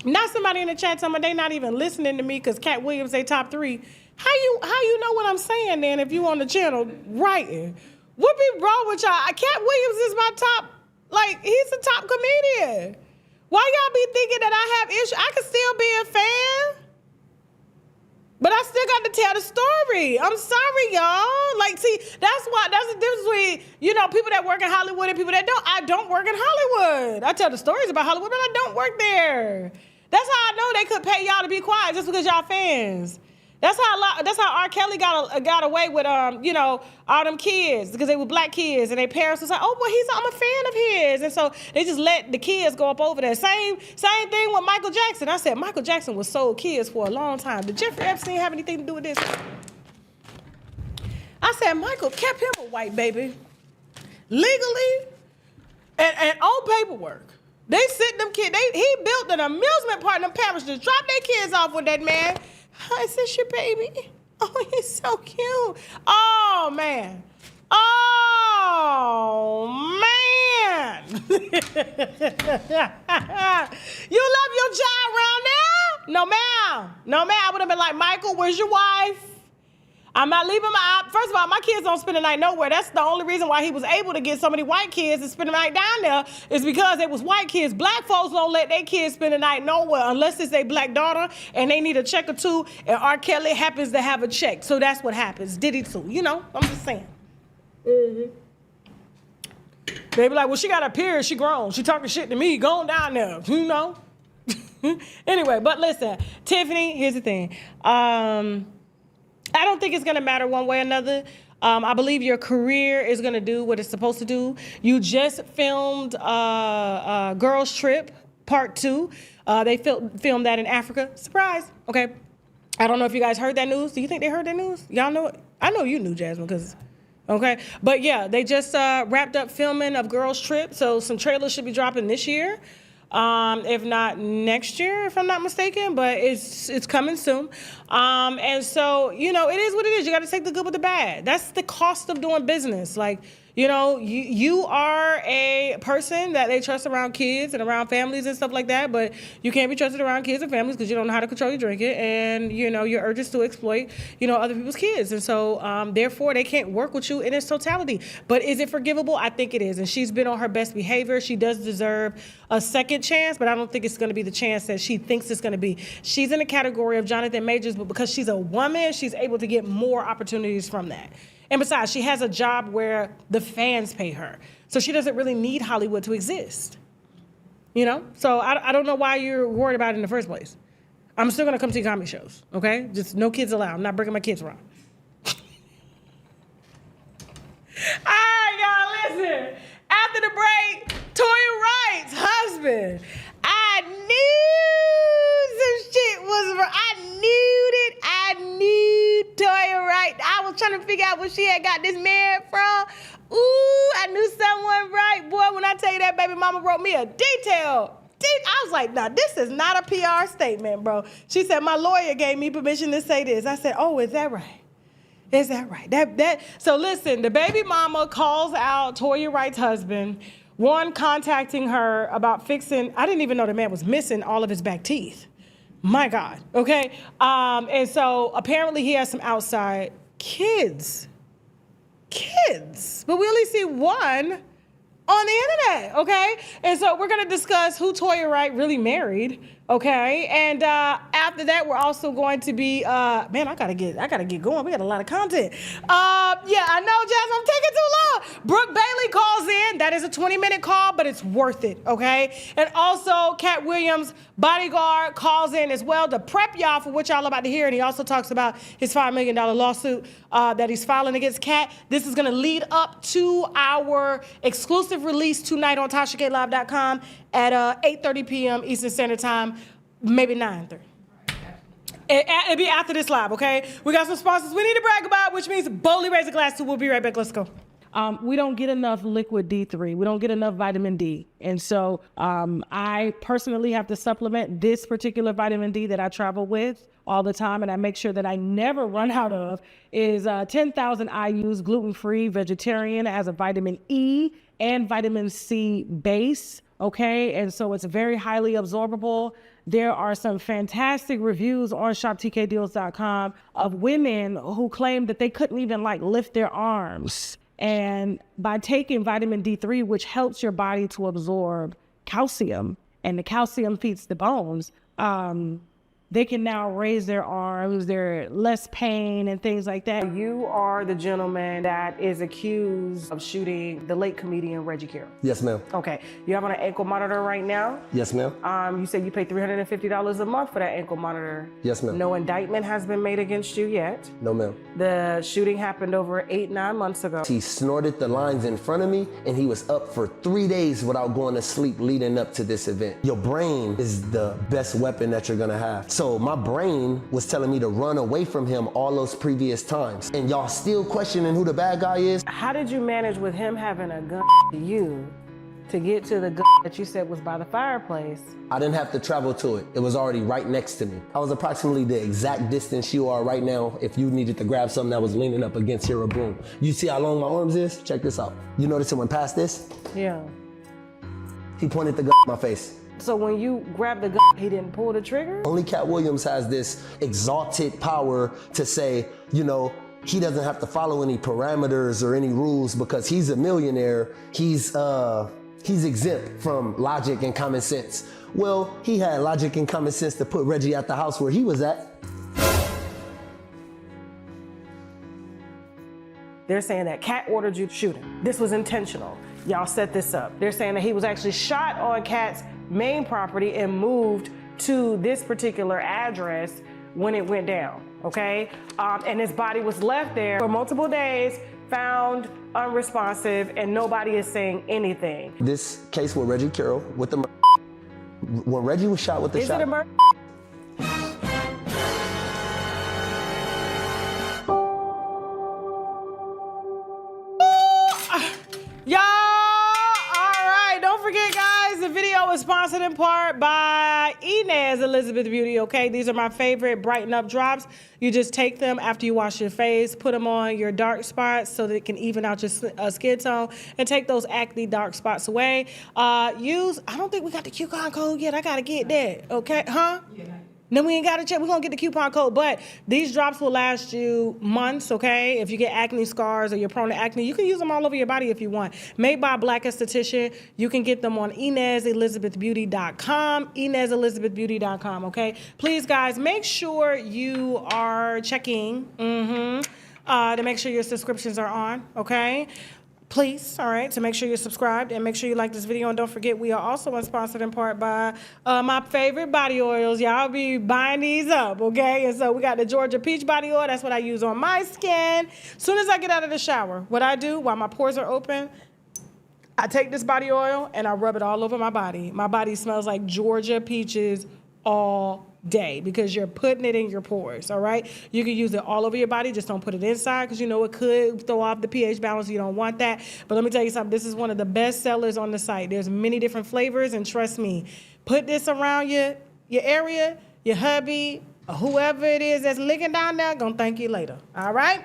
S1: Now somebody in the chat telling me they not even listening to me because Katt Williams, they top 3. How you know what I'm saying then if you on the channel writing? What be wrong with y'all? Katt Williams is my top, he's a top comedian. Why y'all be thinking that I have issues? I can still be a fan. But I still got to tell the story. I'm sorry, y'all. See, that's the difference between, people that work in Hollywood and people that don't. I don't work in Hollywood. I tell the stories about Hollywood, but I don't work there. That's how I know they could pay y'all to be quiet just because y'all fans. That's how R. Kelly got away with all them kids because they were black kids and their parents was like, oh well, I'm a fan of his, and so they just let the kids go up over there. Same thing with Michael Jackson. I said Michael Jackson was sold kids for a long time. Did Jeffrey Epstein have anything to do with this? I said Michael kept him a white baby legally and on paperwork. They sent them kids. He built an amusement park. Them parents just dropped their kids off with that man. Is this your baby? Oh, he's so cute. Oh, man. Oh, man. You love your child around there? No, ma'am. I would have been like, Michael, where's your wife? I'm not leaving first of all, my kids don't spend the night nowhere. That's the only reason why he was able to get so many white kids to spend the night down there is because it was white kids. Black folks don't let their kids spend the night nowhere unless it's their black daughter and they need a check or two and R. Kelly happens to have a check. So that's what happens. Diddy too. You know, I'm just saying. Mm-hmm. They be like, well, she got a period. She grown. She talking shit to me. Going down there. You know? Anyway, but listen, Tiffany, here's the thing. I don't think it's going to matter one way or another. I believe your career is going to do what it's supposed to do. You just filmed Girls Trip Part 2. They filmed that in Africa. Surprise. Okay. I don't know if you guys heard that news. Do you think they heard that news? Y'all know it? I know you knew, Jasmine, because... Okay. But, yeah, they just wrapped up filming of Girls Trip, so some trailers should be dropping this year. If not next year, if I'm not mistaken, but it's coming soon. And so, you know, it is what it is. You got to take the good with the bad. That's the cost of doing business. Like, you know, you are a person that they trust around kids and around families and stuff like that, but you can't be trusted around kids and families because you don't know how to control your drinking and, you know, your urges to exploit, you know, other people's kids. And so, therefore, they can't work with you in its totality. But is it forgivable? I think it is. And she's been on her best behavior. She does deserve a second chance, but I don't think it's going to be the chance that she thinks it's going to be. She's in the category of Jonathan Majors, but because she's a woman, she's able to get more opportunities from that. And besides, she has a job where the fans pay her. So she doesn't really need Hollywood to exist. You know? So I don't know why you're worried about it in the first place. I'm still going to come to your comedy shows, okay? Just no kids allowed. I'm not bringing my kids around. All right, y'all, listen. After the break, Toya Wright's husband. I knew some shit was wrong. I knew Toya Wright. I was trying to figure out where she had got this man from. Ooh, I knew someone right. Boy, when I tell you that baby mama wrote me a detail. I was like, nah, this is not a PR statement, bro. She said, my lawyer gave me permission to say this. I said, oh, is that right? Is that right? So listen, the baby mama calls out Toya Wright's husband, one contacting her about fixing, I didn't even know the man was missing all of his back teeth. My God, okay? And so apparently he has some outside kids. But we only see one on the internet, okay? And so we're gonna discuss who Toya Wright really married, okay? And after that, we're also going to be, man, I gotta get going. We got a lot of content. Yeah, I know, Jasmine, I'm taking too long. Brooke Bailey calls in. That is a 20-minute call, but it's worth it, okay? And also, Katt Williams, BodyGuard, calls in as well to prep y'all for what y'all about to hear. And he also talks about his $5 million lawsuit that he's filing against Katt. This is gonna lead up to our exclusive release tonight on TashaKLive.com at 8:30 p.m. Eastern Standard Time, maybe 9:30. It'll be after this live, okay? We got some sponsors we need to brag about, which means boldly raise a glass to. We'll be right back. Let's go. We don't get enough liquid D3. We don't get enough vitamin D. And so I personally have to supplement this particular vitamin D that I travel with all the time, and I make sure that I never run out of, is 10,000 IUs, gluten-free, vegetarian, as a vitamin E and vitamin C base, okay? And so it's very highly absorbable. There are some fantastic reviews on shoptkdeals.com of women who claim that they couldn't even lift their arms. And by taking vitamin D3, which helps your body to absorb calcium, and the calcium feeds the bones, they can now raise their arms, they're less pain and things like that. You are the gentleman that is accused of shooting the late comedian Reggie Carroll.
S3: Yes, ma'am.
S1: Okay, you have on an ankle monitor right now?
S3: Yes, ma'am.
S1: You said you pay $350 a month for that ankle monitor.
S3: Yes, ma'am.
S1: No indictment has been made against you yet.
S3: No, ma'am.
S1: The shooting happened over 8-9 months ago.
S3: He snorted the lines in front of me, and he was up for 3 days without going to sleep leading up to this event. Your brain is the best weapon that you're gonna have. So my brain was telling me to run away from him all those previous times. And y'all still questioning who the bad guy is?
S1: How did you manage with him having a gun to you to get to the gun that you said was by the fireplace?
S3: I didn't have to travel to it. It was already right next to me. I was approximately the exact distance you are right now if you needed to grab something that was leaning up against here, a broom. You see how long my arms is? Check this out. You notice it went past this?
S1: Yeah.
S3: He pointed the gun at my face.
S1: So when you grabbed the gun, he didn't pull the trigger?
S3: Only Katt Williams has this exalted power to say, you know, he doesn't have to follow any parameters or any rules because he's a millionaire. He's exempt from logic and common sense. Well, he had logic and common sense to put Reggie at the house where he was at.
S1: They're saying that Katt ordered you to shoot him. This was intentional. Y'all set this up. They're saying that he was actually shot on Katt's main property and moved to this particular address when it went down, okay? And his body was left there for multiple days, found unresponsive, and nobody is saying anything.
S3: This case with Reggie Carroll, with the when Reggie was shot with the shot.
S1: Is it a murder? Y'all, all right, don't forget, guys, the video is sponsored in part by Inez Elizabeth Beauty, okay? These are my favorite brighten up drops. You just take them after you wash your face, put them on your dark spots so that it can even out your skin tone and take those acne dark spots away. I don't think we got the coupon code yet. I gotta get that, okay? Huh? Yeah. Then we ain't got to check. We're going to get the coupon code. But these drops will last you months, okay? If you get acne scars or you're prone to acne, you can use them all over your body if you want. Made by a black esthetician. You can get them on InezElizabethBeauty.com. InezElizabethBeauty.com, okay? Please, guys, make sure you are checking to make sure your subscriptions are on, okay? Please, all right, so make sure you're subscribed and make sure you like this video. And don't forget, we are also sponsored in part by my favorite body oils. Y'all be buying these up, okay? And so we got the Georgia Peach Body Oil. That's what I use on my skin. As soon as I get out of the shower, what I do while my pores are open, I take this body oil and I rub it all over my body. My body smells like Georgia peaches all day because you're putting it in your pores, all right? You can use it all over your body. Just don't put it inside because you know it could throw off the pH balance. You don't want that. But let me tell you something. This is one of the best sellers on the site. There's many different flavors, and trust me, put this around your area, your hubby, or whoever it is that's licking down there, gonna thank you later, all right?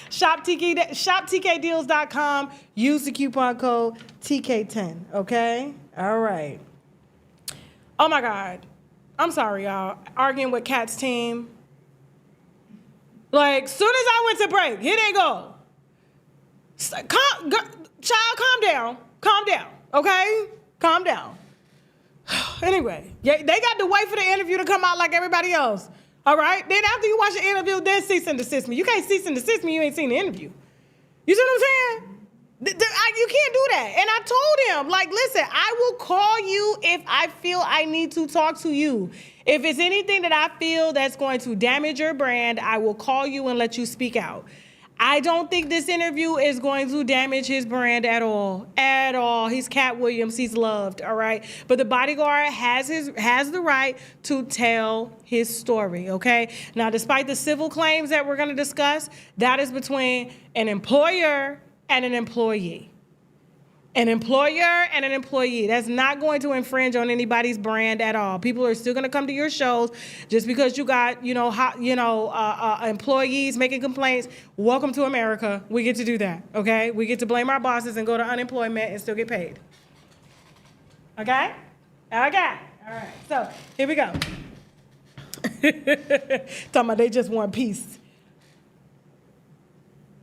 S1: ShopTKDeals.com. Use the coupon code TK10, okay? All right. Oh, my God. I'm sorry, y'all. Arguing with Katt's team. Like, soon as I went to break, here they go. Child, calm down. Calm down, okay? Calm down. Anyway, they got to wait for the interview to come out like everybody else, all right? Then after you watch the interview, then cease and desist me. You can't cease and desist me, you ain't seen the interview. You see what I'm saying? You can't do that. And I told him, like, listen, I will call you if I feel I need to talk to you. If it's anything that I feel that's going to damage your brand, I will call you and let you speak out. I don't think this interview is going to damage his brand at all. At all. He's Katt Williams. He's loved, all right? But the BodyGuard has the right to tell his story, okay? Now, despite the civil claims that we're going to discuss, that is between an employer and an employee. An employer and an employee. That's not going to infringe on anybody's brand at all. People are still going to come to your shows just because you got, employees making complaints. Welcome to America. We get to do that, okay? We get to blame our bosses and go to unemployment and still get paid. Okay? Okay. All right. So, here we go. Talking about they just want peace.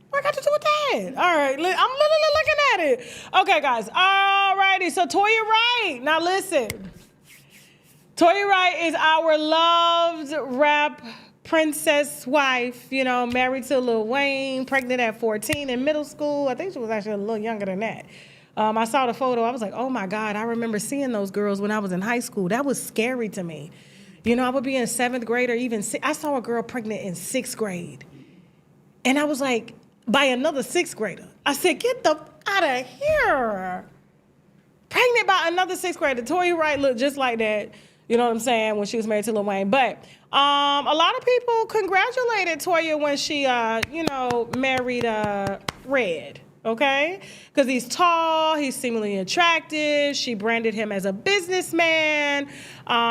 S1: What I got to do with that? All right, I'm literally looking at it. Okay, guys. All righty. So Toya Wright. Now listen. Toya Wright is our loved rap princess wife. You know, married to Lil Wayne, pregnant at 14 in middle school. I think she was actually a little younger than that. I saw the photo. I was like, oh my God. I remember seeing those girls when I was in high school. That was scary to me. You know, I would be in 7th grade or even I saw a girl pregnant in 6th grade. And I was like, by another 6th grader. I said, get the out of here. Pregnant by another 6th grader. Toya Wright looked just like that, you know what I'm saying, when she was married to Lil Wayne. But a lot of people congratulated Toya when she, married Red, okay? Because he's tall, he's seemingly attractive. She branded him as a businessman.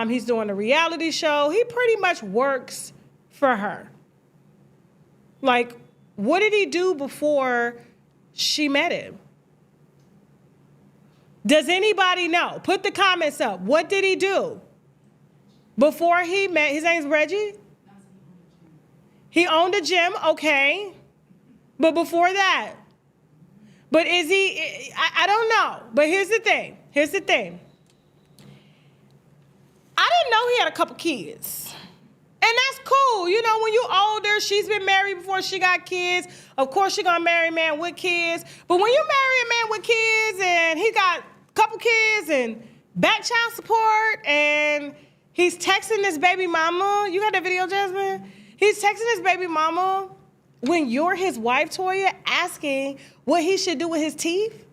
S1: He's doing a reality show. He pretty much works for her. Like, what did he do before she met him? Does anybody know? Put the comments up. What did he do before he met? His name's Reggie? He owned a gym, okay. But before that, but is he, I don't know. But here's the thing. I didn't know he had a couple kids. And that's cool. You know, when you older, she's been married before she got kids. Of course, she's going to marry a man with kids. But when you marry a man with kids and he got a couple kids and back child support and he's texting his baby mama. You got that video, Jasmine? He's texting his baby mama when you're his wife, Toya, asking what he should do with his teeth.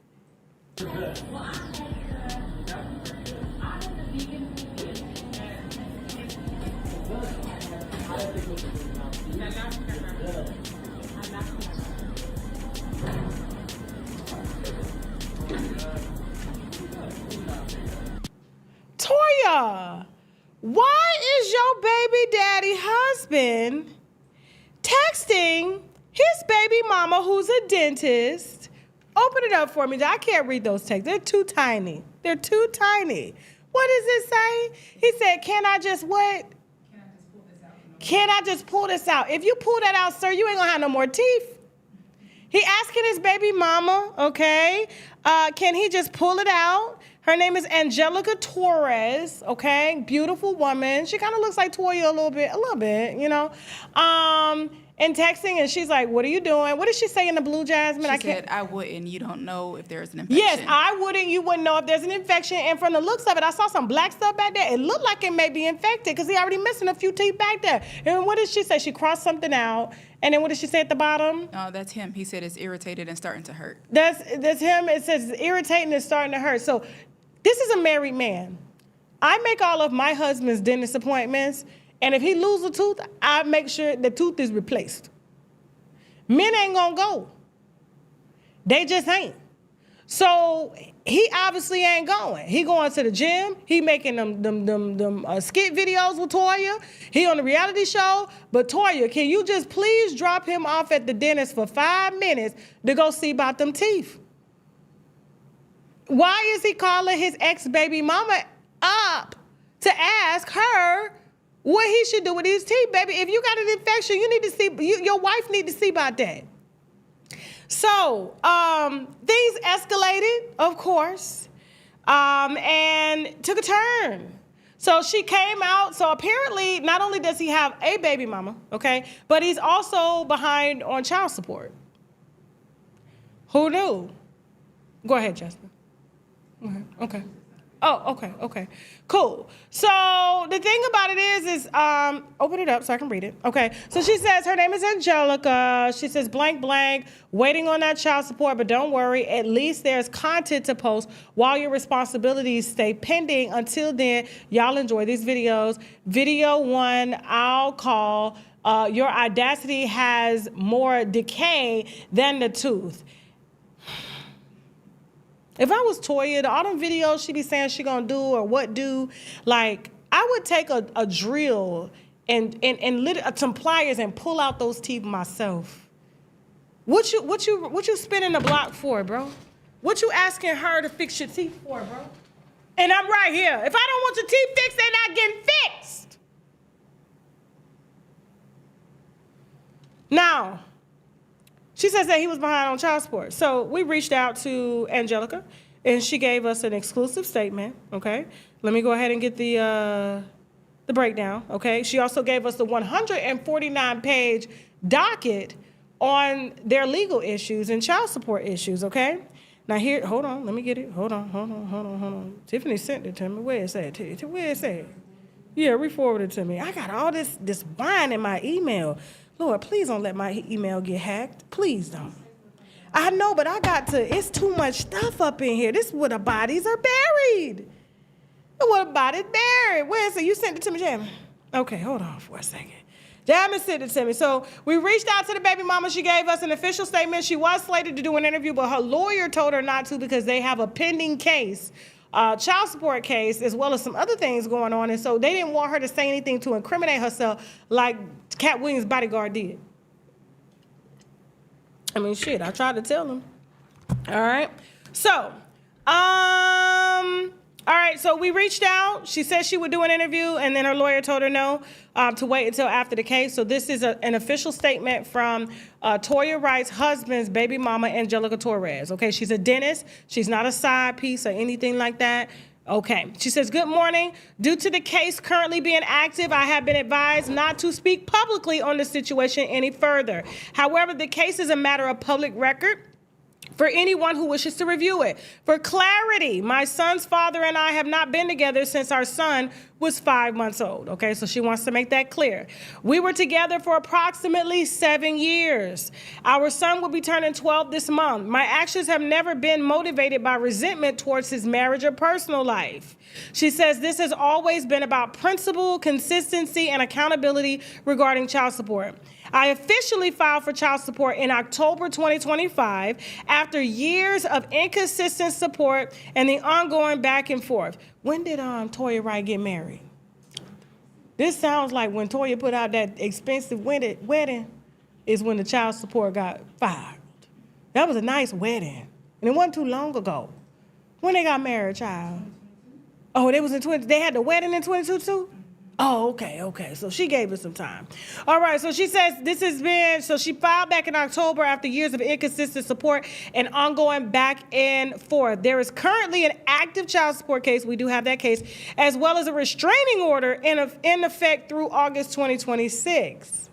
S1: Toya, why is your baby daddy husband texting his baby mama who's a dentist? Open it up for me. I can't read those texts. They're too tiny. What does it say? He said, can I just what? Can I just pull this out? If you pull that out, sir, you ain't gonna have no more teeth. He asking his baby mama, okay, can he just pull it out? Her name is Angelica Torres, okay, beautiful woman. She kind of looks like Toya a little bit, you know. And texting, and she's like, what are you doing? What did she say in the blue, Jasmine?
S4: She said, I wouldn't. You don't know if there's an infection.
S1: Yes, I wouldn't. You wouldn't know if there's an infection. And from the looks of it, I saw some black stuff back there. It looked like it may be infected because he already missing a few teeth back there. And what did she say? She crossed something out. And then what did she say at the bottom?
S4: Oh, that's him. He said it's irritated and starting to hurt.
S1: That's him. It says it's irritating and starting to hurt. So this is a married man. I make all of my husband's dentist appointments. And if he loses a tooth, I make sure the tooth is replaced. Men ain't gonna go. They just ain't. So he obviously ain't going. He going to the gym. He making them skit videos with Toya. He on the reality show. But Toya, can you just please drop him off at the dentist for 5 minutes to go see about them teeth? Why is he calling his ex-baby mama up to ask her what he should do with his teeth, baby? If you got an infection, you need to see, your wife need to see about that. So, things escalated, of course, and took a turn. So she came out. So apparently, not only does he have a baby mama, okay, but he's also behind on child support. Who knew? Go ahead, Justin. Okay. Oh, okay. Cool. So the thing about it is open it up so I can read it. Okay. So she says her name is Angelica. She says blank, waiting on that child support, but don't worry. At least there's content to post while your responsibilities stay pending. Until then, y'all enjoy these videos. Video 1, I'll call your audacity has more decay than the tooth. If I was Toya, all them videos she be saying she gonna do or what do, like, I would take a drill and some pliers and pull out those teeth myself. What you spinning the block for, bro? What you asking her to fix your teeth for, bro? And I'm right here. If I don't want your teeth fixed, they're not getting fixed. Now, she says that he was behind on child support. So we reached out to Angelica, and she gave us an exclusive statement, okay? Let me go ahead and get the breakdown, okay? She also gave us the 149-page docket on their legal issues and child support issues, okay? Now here, hold on, let me get it. Hold on. Tiffany sent it to me. Where is that? Where is that? Yeah, re-forward it to me. I got all this wine in my email. Lord, please don't let my email get hacked. Please don't. I know, but it's too much stuff up in here. This is where the bodies are buried. Where the body's buried. Where is it? You sent it to me, Jamie? Okay, hold on for a second. Jamie sent it to me. So we reached out to the baby mama. She gave us an official statement. She was slated to do an interview, but her lawyer told her not to because they have a pending case, child support case, as well as some other things going on. And so they didn't want her to say anything to incriminate herself like Katt Williams' bodyguard did. I mean, shit, I tried to tell him. All right. So, All right, so we reached out. She said she would do an interview, and then her lawyer told her no, to wait until after the case. So this is an official statement from Toya Wright's husband's baby mama, Angelica Torres. Okay, she's a dentist. She's not a side piece or anything like that. Okay, she says, good morning. Due to the case currently being active, I have been advised not to speak publicly on the situation any further. However, the case is a matter of public record for anyone who wishes to review it. For clarity, my son's father and I have not been together since our son was 5 months old. Okay, so she wants to make that clear. We were together for approximately 7 years. Our son will be turning 12 this month. My actions have never been motivated by resentment towards his marriage or personal life. She says this has always been about principle, consistency, and accountability regarding child support. I officially filed for child support in October 2025 after years of inconsistent support and the ongoing back and forth. When did Toya Wright get married? This sounds like when Toya put out that expensive wedding is when the child support got filed. That was a nice wedding, and it wasn't too long ago. When they got married, child? Oh, they was in 20. They had the wedding in 22 too. Oh, okay. So she gave us some time. All right, so she says so she filed back in October after years of inconsistent support and ongoing back and forth. There is currently an active child support case, we do have that case, as well as a restraining order in effect through August 2026.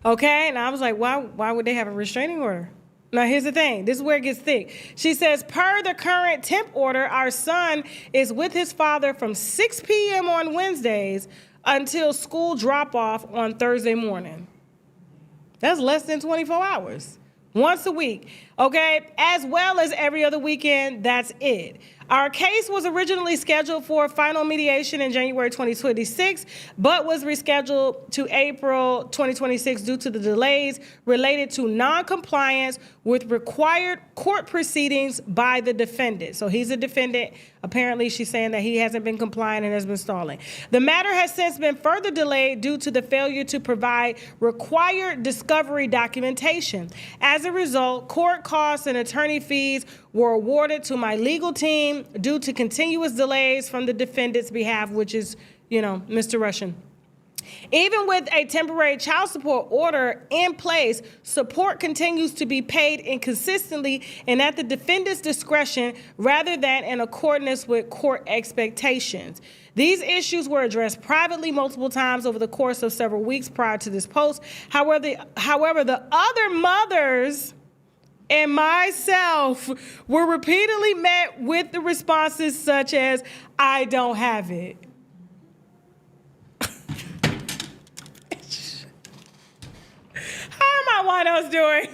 S1: Okay, and I was like, why would they have a restraining order? Now, here's the thing. This is where it gets thick. She says, per the current temp order, our son is with his father from 6 p.m. on Wednesdays until school drop-off on Thursday morning. That's less than 24 hours. Once a week, okay? As well as every other weekend, that's it. Our case was originally scheduled for final mediation in January 2026, but was rescheduled to April 2026 due to the delays related to non-compliance with required court proceedings by the defendant. So he's a defendant. Apparently, she's saying that he hasn't been compliant and has been stalling. The matter has since been further delayed due to the failure to provide required discovery documentation. As a result, court costs and attorney fees were awarded to my legal team due to continuous delays from the defendant's behalf, which is, Mr. Russian. Even with a temporary child support order in place, support continues to be paid inconsistently and at the defendant's discretion rather than in accordance with court expectations. These issues were addressed privately multiple times over the course of several weeks prior to this post. However, the other mothers and myself were repeatedly met with the responses such as, I don't have it. How are my winos doing?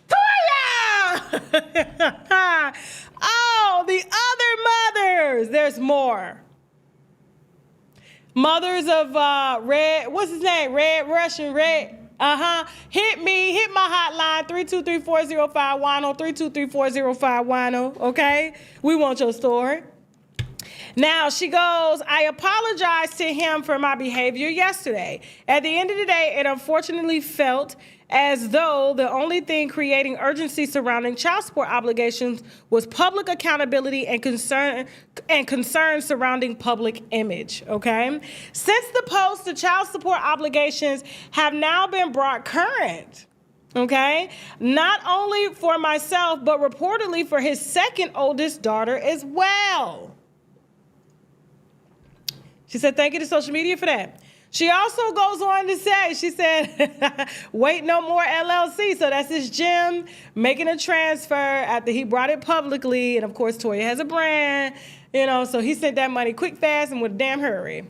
S1: Toya! Oh, the other mothers. There's more. Mothers of Red, what's his name? Red Russian, Red. Hit my hotline, 323-405-WINO, 323-405-WINO, okay? We want your story. Now, she goes, I apologize to him for my behavior yesterday. At the end of the day, it unfortunately felt as though the only thing creating urgency surrounding child support obligations was public accountability and concern surrounding public image, okay? Since the post, the child support obligations have now been brought current, okay? Not only for myself, but reportedly for his second oldest daughter as well. She said, thank you to social media for that. She also goes on to say, she said, wait no more LLC. So that's his gym making a transfer after he brought it publicly. And of course, Toya has a brand, so he sent that money quick, fast, and with a damn hurry.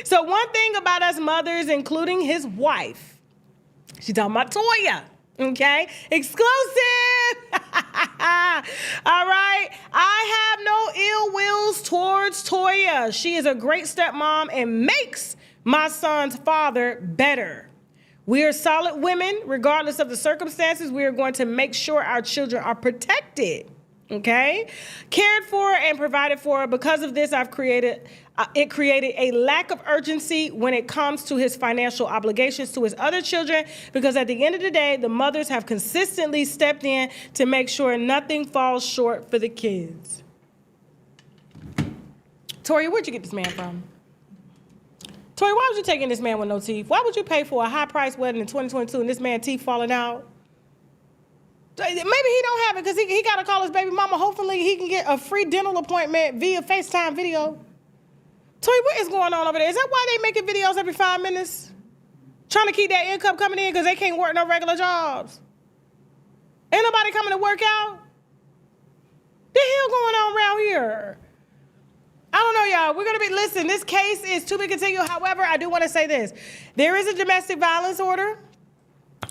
S1: So one thing about us mothers, including his wife, she's talking about Toya. Okay, exclusive. All right, I have no ill wills towards Toya. She is a great stepmom and makes my son's father better. We are solid women, regardless of the circumstances. We are going to make sure our children are protected. Okay, cared for and provided for. Because of this, it created a lack of urgency when it comes to his financial obligations to his other children, because at the end of the day, the mothers have consistently stepped in to make sure nothing falls short for the kids. Toya, where'd you get this man from? Toya, why was you taking this man with no teeth? Why would you pay for a high-priced wedding in 2022 and this man's teeth falling out? Maybe he don't have it because he got to call his baby mama. Hopefully he can get a free dental appointment via FaceTime video. Toya, what is going on over there? Is that why they making videos every 5 minutes? Trying to keep that income coming in because they can't work no regular jobs. Ain't nobody coming to work out? The hell going on around here? I don't know, y'all. We're going to listen, this case is to be continued. However, I do want to say this. There is a domestic violence order.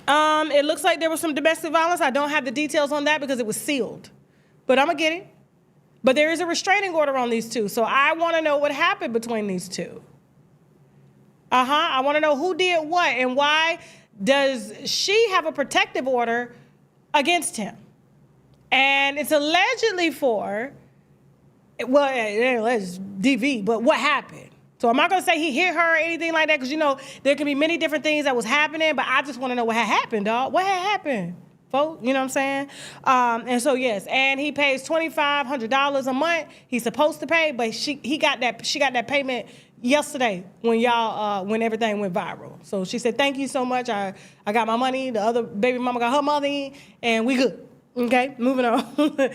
S1: It looks like there was some domestic violence. I don't have the details on that because it was sealed. But I'm going to get it. But there is a restraining order on these two. So I want to know what happened between these two. I want to know who did what and why does she have a protective order against him? And it's allegedly for, well, it's DV, but what happened? So I'm not going to say he hit her or anything like that because, you know, there can be many different things that was happening, but I just want to know what had happened, dog. What had happened, folks? You know what I'm saying? And so, yes, and he pays $2,500 a month. He's supposed to pay, but she got that payment yesterday when everything went viral. So she said, thank you so much. I got my money. The other baby mama got her money, and we good. Okay, moving on. Toya!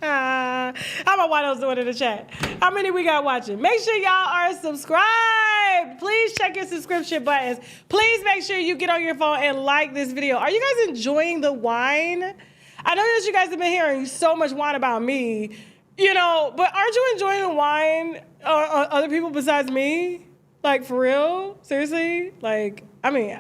S1: How about why those doing in the chat? How many we got watching? Make sure y'all are subscribed. Please check your subscription buttons. Please make sure you get on your phone and like this video. Are you guys enjoying the wine? I know that you guys have been hearing so much wine about me, you know, but aren't you enjoying the wine or other people besides me? Like, for real? Seriously? Like, I mean,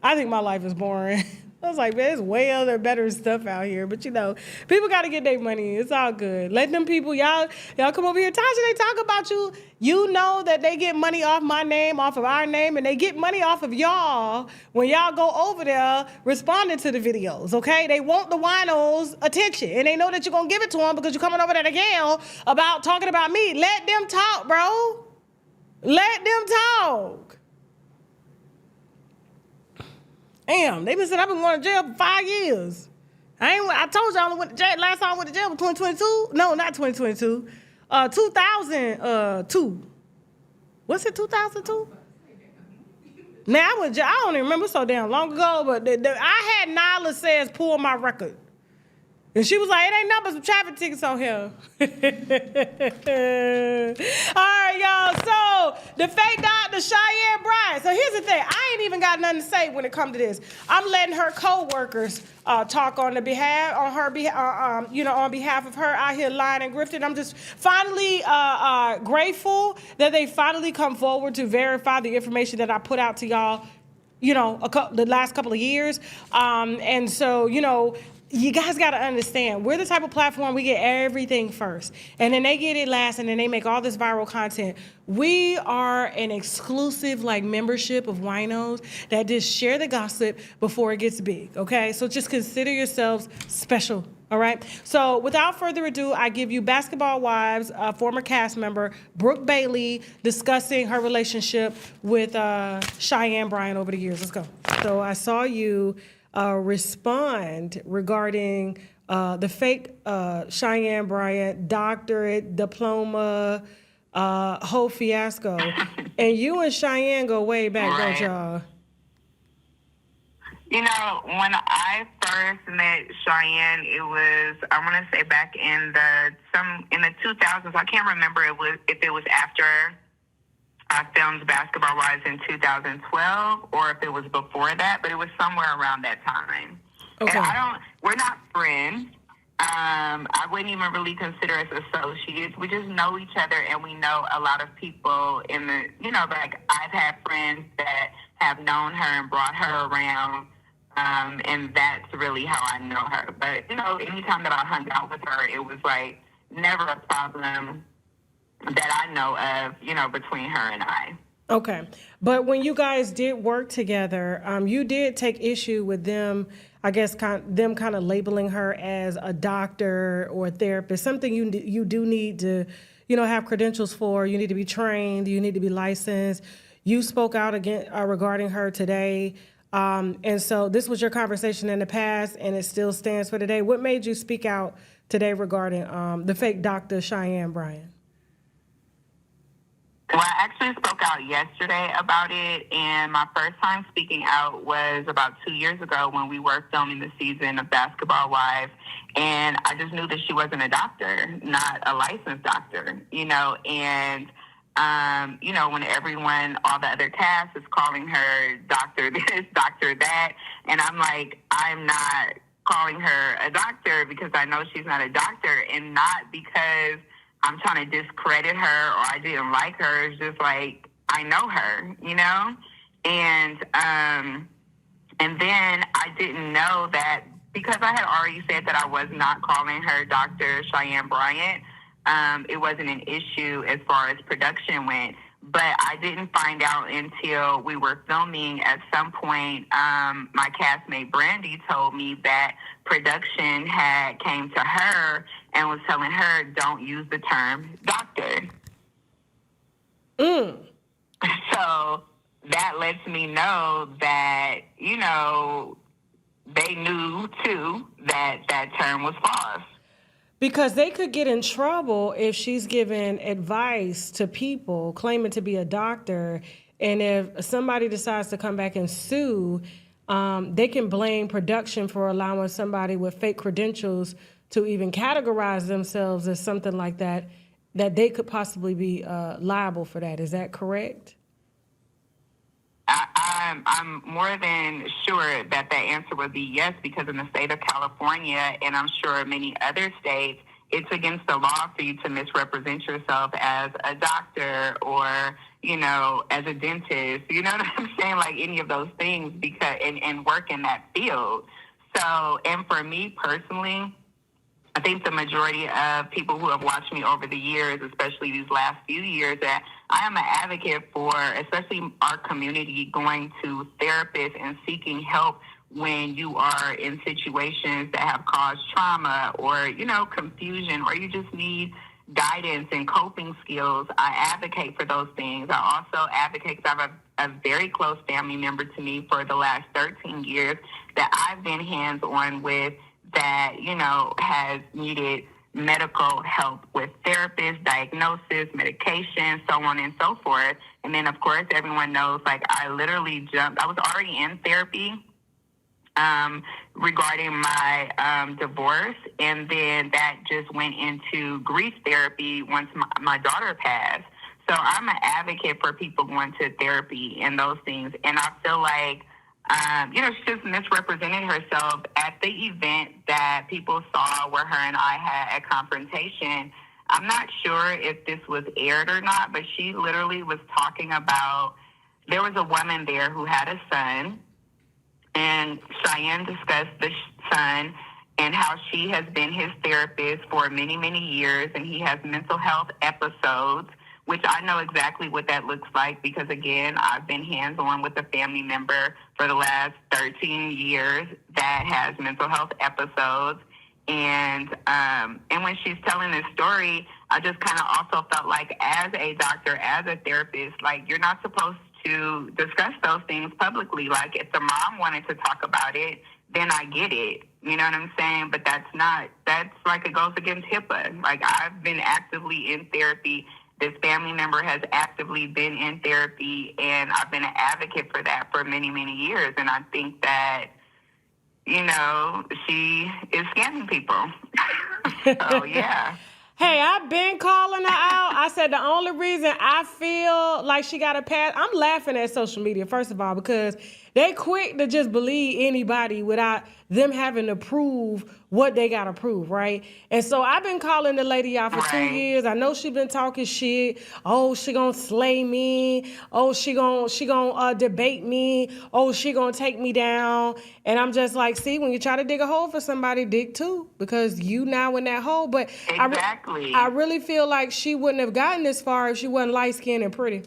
S1: I think my life is boring. I was like, man, there's way other better stuff out here. But, you know, people got to get their money. It's all good. Let them people, y'all come over here. Tasha, they talk about you. You know that they get money off my name, off of our name, and they get money off of y'all when y'all go over there responding to the videos, okay? They want the winos' attention, and they know that you're going to give it to them because you're coming over there to yell about talking about me. Let them talk, bro. Let them talk. Damn, they been saying I've been going to jail for 5 years. I told you I only went to jail. Last time I went to jail was 2022. No, not 2022. 2002. What's it, 2002? Now, I went to jail. I don't even remember so damn long ago, but I had Nyla Says pull my record. And she was like, it ain't nothing but some traffic tickets on here. All right, y'all. So the fake Dr. Cheyenne Bryant. So here's the thing. I ain't even got nothing to say when it comes to this. I'm letting her co-workers talk on behalf of her out here lying and grifting. I'm just finally grateful that they finally come forward to verify the information that I put out to y'all, you know, the last couple of years. And so, you know, you guys got to understand, we're the type of platform, we get everything first. And then they get it last, and then they make all this viral content. We are an exclusive, like, membership of winos that just share the gossip before it gets big, okay? So just consider yourselves special, all right? So without further ado, I give you Basketball Wives, former cast member, Brooke Bailey, discussing her relationship with Cheyenne Bryant over the years. Let's go. So I saw you respond regarding the fake Cheyenne Bryant doctorate, diploma, whole fiasco. And you and Cheyenne go way back, don't y'all?
S5: You know, when I first met Cheyenne, it was, I want to say back in the 2000s. I can't remember if it was after I filmed Basketball Wives in 2012 or if it was before that, but it was somewhere around that time.
S1: Okay.
S5: And we're not friends. I wouldn't even really consider us associates. We just know each other, and we know a lot of people in the, you know, like I've had friends that have known her and brought her around, and that's really how I know her. But, you know, anytime that I hung out with her, it was like never a problem that I know of, you know, between her and I.
S1: Okay. But when you guys did work together, you did take issue with them, I guess them kind of labeling her as a doctor or a therapist, something you do need to, have credentials for. You need to be trained. You need to be licensed. You spoke out again regarding her today. And so this was your conversation in the past, and it still stands for today. What made you speak out today regarding the fake Dr. Cheyenne Bryant?
S5: Well, I actually spoke out yesterday about it, and my first time speaking out was about 2 years ago when we were filming the season of Basketball Wives, and I just knew that she wasn't a doctor, not a licensed doctor, and when everyone, all the other cast is calling her doctor this, doctor that, and I'm like, I'm not calling her a doctor because I know she's not a doctor, and not because I'm trying to discredit her or I didn't like her. It's just like, I know her, And then I didn't know that because I had already said that I was not calling her Dr. Cheyenne Bryant, it wasn't an issue as far as production went. But I didn't find out until we were filming. At some point, my castmate Brandy told me that production had came to her and was telling her, don't use the term doctor. So that lets me know that, they knew too that that term was false.
S1: Because they could get in trouble if she's giving advice to people claiming to be a doctor. And if somebody decides to come back and sue, they can blame production for allowing somebody with fake credentials to even categorize themselves as something like that, that they could possibly be liable for that. Is that correct?
S5: I'm more than sure that the answer would be yes, because in the state of California, and I'm sure many other states, it's against the law for you to misrepresent yourself as a doctor or, as a dentist. You know what I'm saying? Like any of those things, because and work in that field. So, and for me personally, I think the majority of people who have watched me over the years, especially these last few years, that I am an advocate for, especially our community, going to therapists and seeking help when you are in situations that have caused trauma or, confusion, or you just need guidance and coping skills. I advocate for those things. I also advocate because I have a very close family member to me for the last 13 years that I've been hands-on with, that, has needed medical help with therapists, diagnosis, medication, so on and so forth. And then, of course, everyone knows, I literally I was already in therapy regarding my divorce, and then that just went into grief therapy once my daughter passed. So I'm an advocate for people going to therapy and those things. And I feel like she just misrepresented herself at the event that people saw where her and I had a confrontation. I'm not sure if this was aired or not, but she literally was talking about, there was a woman there who had a son, and Cheyenne discussed the son and how she has been his therapist for many, many years, and he has mental health episodes, which I know exactly what that looks like because, again, I've been hands-on with a family member for the last 13 years that has mental health episodes. And when she's telling this story, I just kind of also felt like, as a doctor, as a therapist, you're not supposed to discuss those things publicly. If the mom wanted to talk about it, then I get it. You know what I'm saying? But that's it goes against HIPAA. I've been actively in therapy. This family member has actively been in therapy, and I've been an advocate for that for many, many years. And I think that, she is scamming people. So, yeah.
S1: Hey, I've been calling her out. I said the only reason I feel like she got a pass, I'm laughing at social media, first of all, because they quick to just believe anybody without them having to prove what they got to prove, right? And so I've been calling the lady out for 2 years. I know she been talking shit. Oh, she gonna slay me. Oh, she gonna debate me. Oh, she gonna take me down. And I'm just like, see, when you try to dig a hole for somebody, dig two, because you now in that hole. But
S5: exactly.
S1: I really feel like she wouldn't have gotten this far if she wasn't light-skinned and pretty.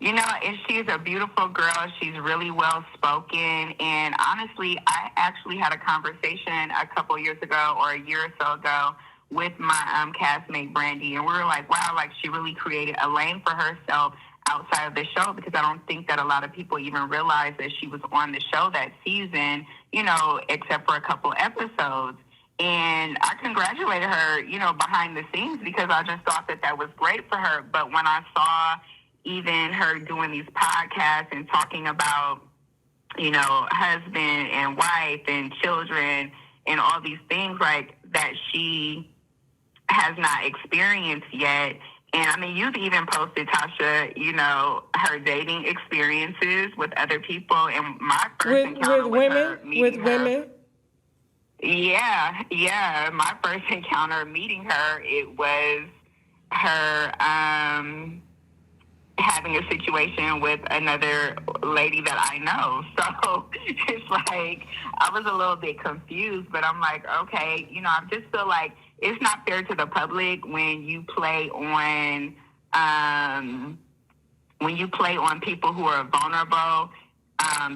S5: You know, she's a beautiful girl. She's really well spoken. And honestly, I actually had a conversation a couple years ago or a year or so ago with my castmate Brandy, and we were like, wow, like she really created a lane for herself outside of the show, because I don't think that a lot of people even realize that she was on the show that season, you know, except for a couple episodes. And I congratulated her, you know, behind the scenes, because I just thought that that was great for her. But when I saw even her doing these podcasts and talking about, you know, husband and wife and children and all these things like that she has not experienced yet. And I mean, you've even posted, Tasha, you know, her dating experiences with other people. And my first encounter with her, meeting her. Yeah. My first encounter meeting her, it was her having a situation with another lady that I know. So it's like, I was a little bit confused, but I'm like, okay, you know, I just feel like it's not fair to the public when you play on people who are vulnerable,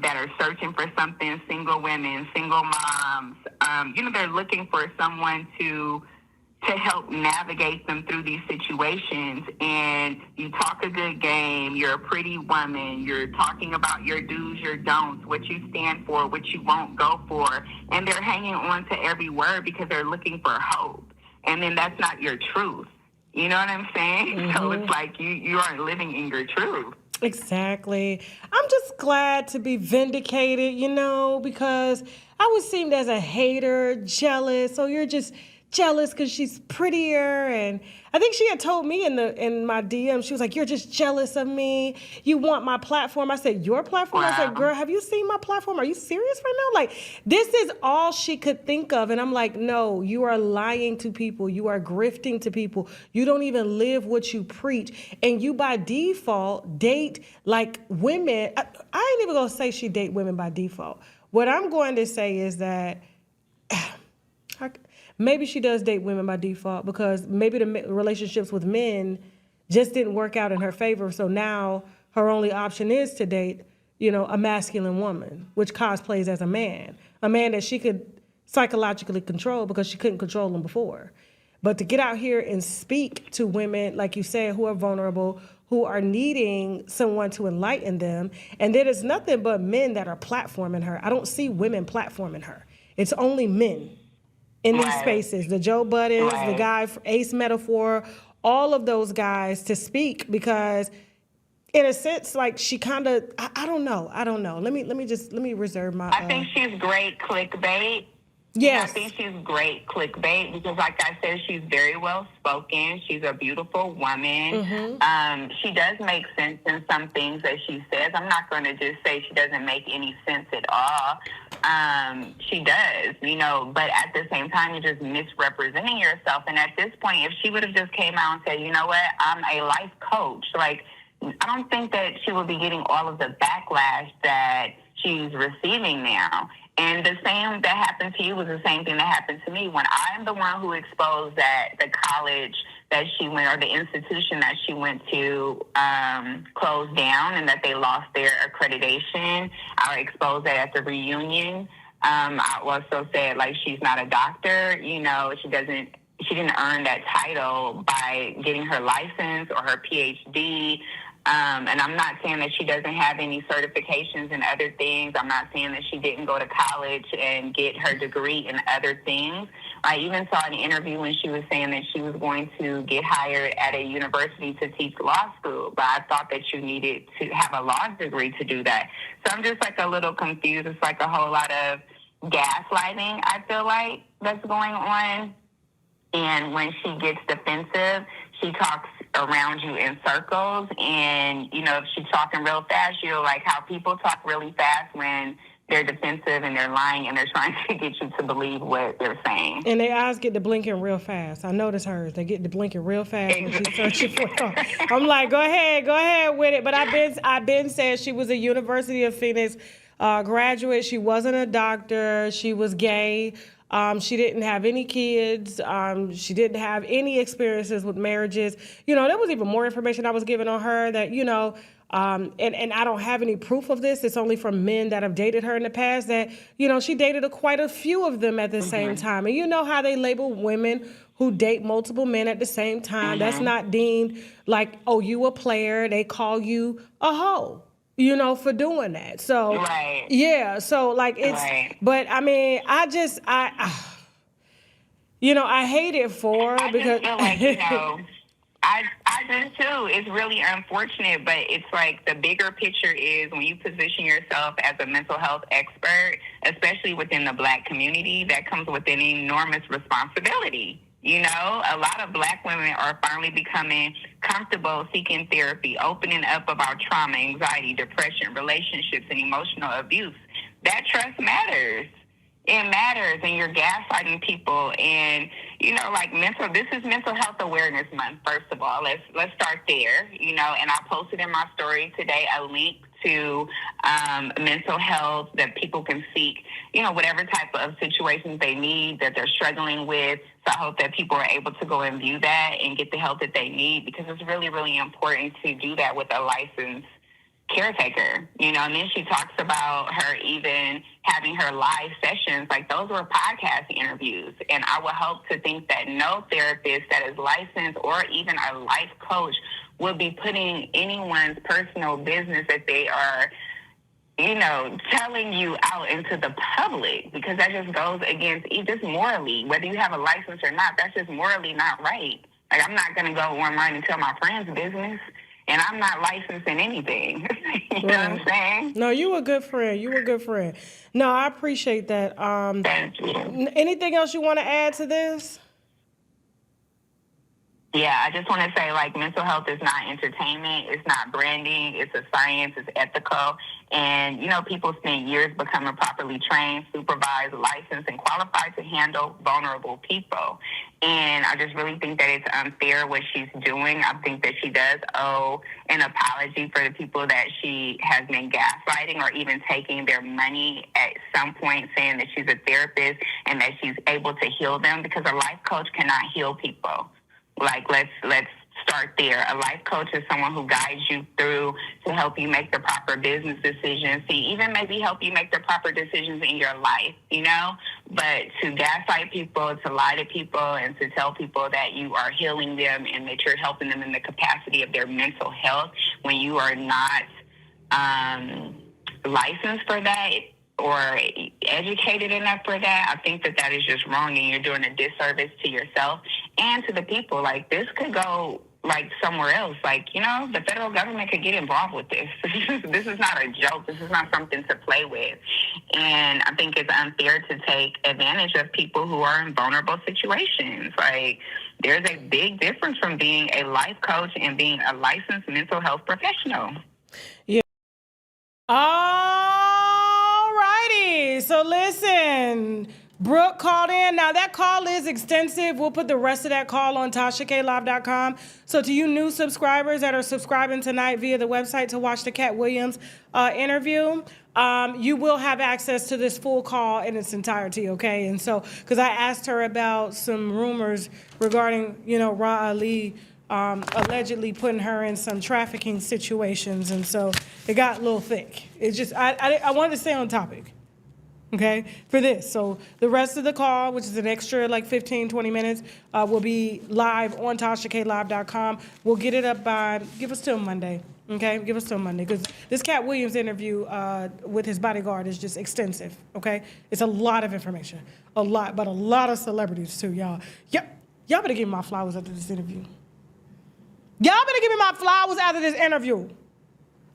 S5: that are searching for something, single women, single moms. You know, they're looking for someone to help navigate them through these situations. And you talk a good game, you're a pretty woman, you're talking about your do's, your don'ts, what you stand for, what you won't go for. And they're hanging on to every word because they're looking for hope. And then that's not your truth. You know what I'm saying? Mm-hmm. So it's like you aren't living in your truth.
S1: Exactly. I'm just glad to be vindicated, you know, because I was seen as a hater, jealous. So you're just jealous because she's prettier. And I think she had told me in my DM, she was like, you're just jealous of me. You want my platform. I said, your platform? Wow. I said, girl, have you seen my platform? Are you serious right now? Like, this is all she could think of. And I'm like, no, you are lying to people. You are grifting to people. You don't even live what you preach. And you by default date like women. I ain't even going to say she date women by default. What I'm going to say is that maybe she does date women by default, because maybe the relationships with men just didn't work out in her favor. So now her only option is to date, you know, a masculine woman, which cosplays as a man that she could psychologically control because she couldn't control them before. But to get out here and speak to women, like you said, who are vulnerable, who are needing someone to enlighten them. And there is nothing but men that are platforming her. I don't see women platforming her. It's only men in these spaces. The Joe Buttons, the guy for Ace Metaphor, all of those guys to speak, because in a sense, like she kind of, I don't know. Let me reserve my.
S5: I think she's great clickbait.
S1: Yes.
S5: I think she's great clickbait because, like I said, she's very well spoken. She's a beautiful woman. Mm-hmm. She does make sense in some things that she says. I'm not going to just say she doesn't make any sense at all. She does, you know, but at the same time, you're just misrepresenting yourself. And at this point, if she would have just came out and said, you know what, I'm a life coach, like, I don't think that she would be getting all of the backlash that she's receiving now. And the same that happened to you was the same thing that happened to me when I'm the one who exposed that the college that she went, or the institution that she went to, closed down and that they lost their accreditation. I exposed that at the reunion. I also said, like, she's not a doctor, you know, she didn't earn that title by getting her license or her PhD. And I'm not saying that she doesn't have any certifications in other things. I'm not saying that she didn't go to college and get her degree in other things. I even saw an interview when she was saying that she was going to get hired at a university to teach law school, but I thought that you needed to have a law degree to do that. So I'm just like a little confused. It's like a whole lot of gaslighting, I feel like, that's going on. And when she gets defensive, she talks around you in circles. And, you know, if she's talking real fast, you're like how people talk really fast when they're defensive and they're lying and they're trying to get you to believe what they're saying.
S1: And their eyes get to blinking real fast. I notice hers. They get to blinking real fast when she's searching for it. I'm like, go ahead with it. But I've been saying she was a University of Phoenix graduate. She wasn't a doctor. She was gay. She didn't have any kids. She didn't have any experiences with marriages. You know, there was even more information I was given on her that, you know, and I don't have any proof of this. It's only from men that have dated her in the past that, you know, she dated quite a few of them at the same time. And you know how they label women who date multiple men at the same time. That's not deemed like, oh, you a player. They call you a hoe, you know, for doing that. So, yeah. So, like, it's, but I mean, you know, I hate it for her because.
S5: I just feel like, you know, I just too. It's really unfortunate, but it's like the bigger picture is when you position yourself as a mental health expert, especially within the Black community, that comes with an enormous responsibility. You know, a lot of Black women are finally becoming comfortable seeking therapy, opening up about trauma, anxiety, depression, relationships, and emotional abuse. That trust matters. It matters, and you're gaslighting people. And, you know, like this is Mental Health Awareness Month, first of all. Let's start there, you know, and I posted in my story today a link to mental health that people can seek, you know, whatever type of situations they need that they're struggling with. So I hope that people are able to go and view that and get the help that they need, because it's really, really important to do that with a licensed caretaker, you know. And then she talks about her even having her live sessions, like those were podcast interviews. And I would hope to think that no therapist that is licensed or even a life coach would be putting anyone's personal business that they are, you know, telling you out into the public, because that just goes against just morally, whether you have a license or not. That's just morally not right. Like, I'm not going to go online and tell my friend's business. And I'm not licensed in anything. You know what I'm saying?
S1: No, you a good friend. You a good friend. No, I appreciate that.
S5: Thank you.
S1: Anything else you want to add to this?
S5: Yeah, I just want to say, like, mental health is not entertainment. It's not branding. It's a science. It's ethical. And, you know, people spend years becoming properly trained, supervised, licensed, and qualified to handle vulnerable people. And I just really think that it's unfair what she's doing. I think that she does owe an apology for the people that she has been gaslighting or even taking their money at some point, saying that she's a therapist and that she's able to heal them, because a life coach cannot heal people. Like, let's start there. A life coach is someone who guides you through to help you make the proper business decisions, to even maybe help you make the proper decisions in your life, you know? But to gaslight people, to lie to people, and to tell people that you are healing them and that you're helping them in the capacity of their mental health when you are not licensed for that or educated enough for that, I think that is just wrong, and you're doing a disservice to yourself and to the people. Like, this could go, like, somewhere else. Like, you know, the federal government could get involved with this. This is not a joke. This is not something to play with. And I think it's unfair to take advantage of people who are in vulnerable situations. Like, there's a big difference from being a life coach and being a licensed mental health professional.
S1: Yeah. Alrighty. So listen, Brooke called in. Now that call is extensive. We'll put the rest of that call on TashaKLive.com. So to you new subscribers that are subscribing tonight via the website to watch the Katt Williams interview, you will have access to this full call in its entirety, okay? And so, because I asked her about some rumors regarding, you know, Ra Ali allegedly putting her in some trafficking situations, and so it got a little thick. It's just, I wanted to stay on topic, okay, for this. So the rest of the call, which is an extra like 15, 20 minutes, will be live on TashaKLive.com. We'll get it up by, give us till Monday, okay? Give us till Monday, because this Katt Williams interview with his bodyguard is just extensive, okay? It's a lot of information, a lot, but a lot of celebrities too, y'all. Yep, y'all better give me my flowers after this interview. Y'all better give me my flowers after this interview.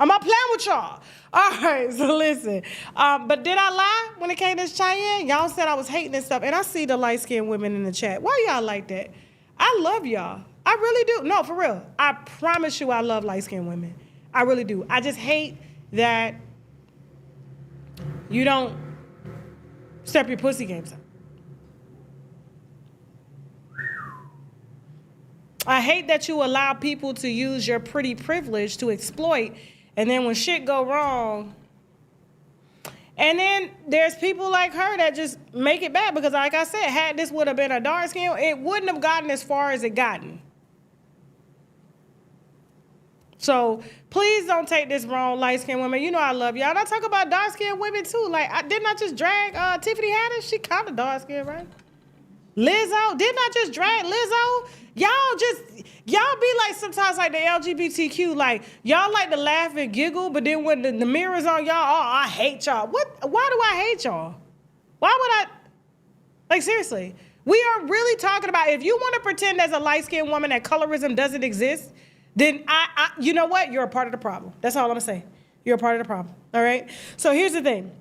S1: I'm not playing with y'all. All right, so listen. But did I lie when it came to Cheyenne? Y'all said I was hating and stuff, and I see the light-skinned women in the chat. Why y'all like that? I love y'all. I really do. No, for real. I promise you I love light-skinned women. I really do. I just hate that you don't step your pussy games up. I hate that you allow people to use your pretty privilege to exploit, and then when shit go wrong, and then there's people like her that just make it bad, because like I said, had this would have been a dark skin, it wouldn't have gotten as far as it gotten. So please don't take this wrong, light-skinned women. You know I love y'all. And I talk about dark-skinned women too. Like, didn't I just drag Tiffany Haddish? She kind of dark-skinned, right? Lizzo, didn't I just drag Lizzo? Y'all be like sometimes like the LGBTQ, like y'all like to laugh and giggle, but then when the mirror's on y'all, oh, I hate y'all. Why do I hate y'all? Why would I? Like seriously, we are really talking about if you want to pretend as a light-skinned woman that colorism doesn't exist, then you know what? You're a part of the problem. That's all I'm gonna say. You're a part of the problem. All right. So here's the thing.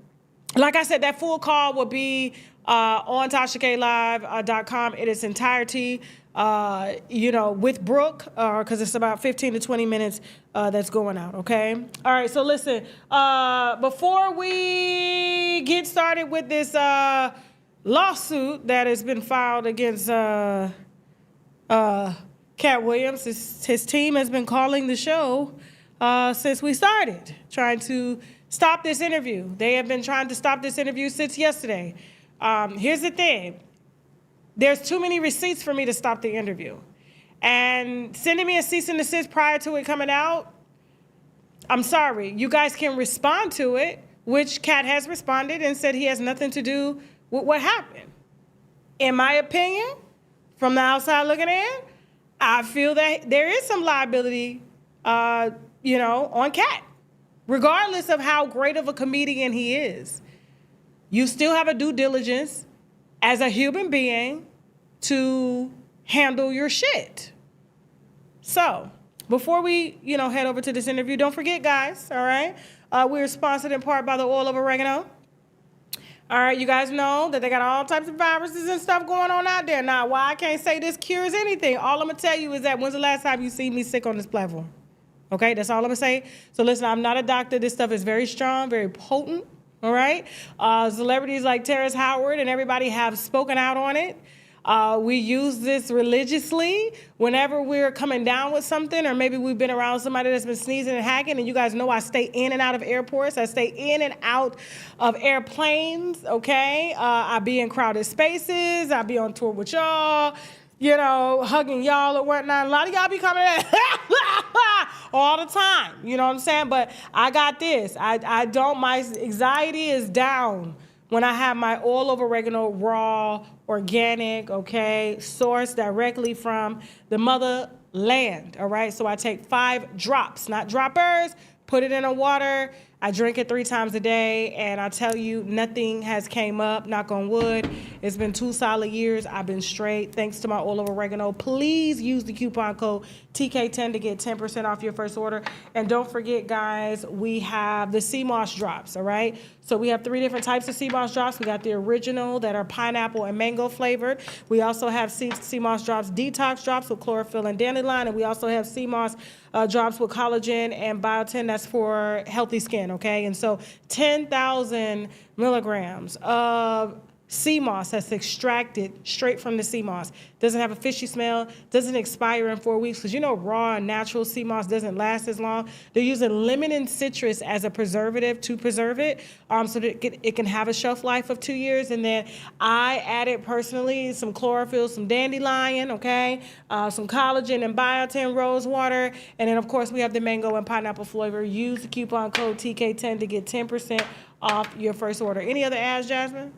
S1: Like I said, that full call will be on TashaKLive.com in its entirety. With Brooke, because it's about 15 to 20 minutes that's going out, okay? All right, so listen, before we get started with this lawsuit that has been filed against Katt Williams, his team has been calling the show since we started, trying to stop this interview. They have been trying to stop this interview since yesterday. Here's the thing. There's too many receipts for me to stop the interview. And sending me a cease and desist prior to it coming out, I'm sorry. You guys can respond to it, which Katt has responded and said he has nothing to do with what happened. In my opinion, from the outside looking in, I feel that there is some liability, on Katt, regardless of how great of a comedian he is. You still have a due diligence as a human being to handle your shit. So, before we, head over to this interview, don't forget, guys, all right? We're sponsored in part by the oil of oregano. All right, you guys know that they got all types of viruses and stuff going on out there. Now, why I can't say this cures anything, all I'm going to tell you is that when's the last time you seen me sick on this platform? Okay, that's all I'm going to say. So listen, I'm not a doctor. This stuff is very strong, very potent. All right. Celebrities like Terrence Howard and everybody have spoken out on it. We use this religiously whenever we're coming down with something, or maybe we've been around somebody that's been sneezing and hacking, and you guys know I stay in and out of airports. I stay in and out of airplanes, okay? I be in crowded spaces. I be on tour with y'all, hugging y'all or whatnot. A lot of y'all be coming in all the time, you know what I'm saying? But I got this. My anxiety is down when I have my oil of oregano raw, organic, okay, sourced directly from the motherland, all right? So I take 5 drops, not droppers, put it in a water. I drink it 3 times a day, and I tell you, nothing has came up, knock on wood. It's been 2 solid years. I've been straight, thanks to my oil of oregano. Please use the coupon code TK10 to get 10% off your first order. And don't forget, guys, we have the sea moss drops, all right? So we have 3 different types of sea moss drops. We got the original that are pineapple and mango flavored. We also have sea moss drops, detox drops with chlorophyll and dandelion, and we also have sea moss drops with collagen and biotin. That's for healthy skin, okay? And so 10,000 milligrams of sea moss that's extracted straight from the sea moss. Doesn't have a fishy smell, doesn't expire in 4 weeks, because raw and natural sea moss doesn't last as long. They're using lemon and citrus as a preservative to preserve it, so that it can have a shelf life of 2 years. And then I added personally some chlorophyll, some dandelion, okay, some collagen and biotin, rose water, and then of course we have the mango and pineapple flavor. Use the coupon code TK10 to get 10% off your first order. Any other ads, Jasmine?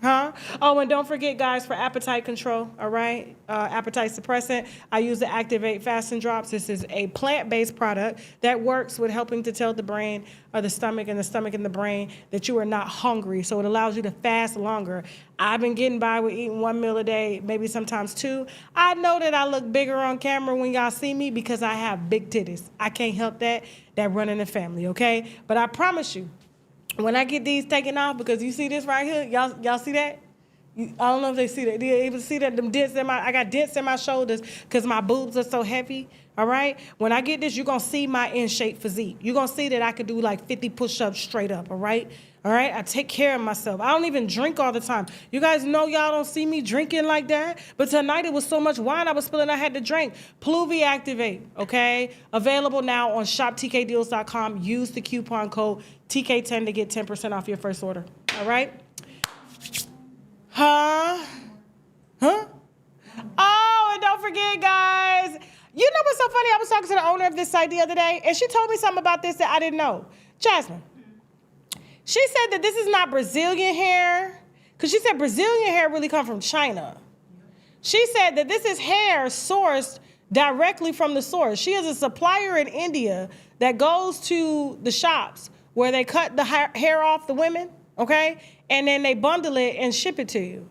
S1: Huh? Oh, and don't forget, guys, for appetite control, all right? Appetite suppressant, I use the Activate Fasting Drops. This is a plant-based product that works with helping to tell the brain or the stomach and the brain that you are not hungry. So it allows you to fast longer. I've been getting by with eating 1 meal a day, maybe sometimes 2. I know that I look bigger on camera when y'all see me because I have big titties. I can't help that. That run in the family, okay? But I promise you, when I get these taken off, because you see this right here, y'all see that? I don't know if they see that. Do you even see that? I got dents in my shoulders because my boobs are so heavy, all right? When I get this, you're going to see my in-shape physique. You're going to see that I could do like 50 push-ups straight up, all right? All right, I take care of myself. I don't even drink all the time. You guys know y'all don't see me drinking like that, but tonight it was so much wine I was spilling I had to drink. Pluvi Activate, okay? Available now on shoptkdeals.com. Use the coupon code TK10 to get 10% off your first order, all right? Huh? Oh, and don't forget, guys, you know what's so funny? I was talking to the owner of this site the other day, and she told me something about this that I didn't know. Jasmine, she said that this is not Brazilian hair, because she said Brazilian hair really come from China. She said that this is hair sourced directly from the source. She is a supplier in India that goes to the shops where they cut the hair off the women, okay? And then they bundle it and ship it to you.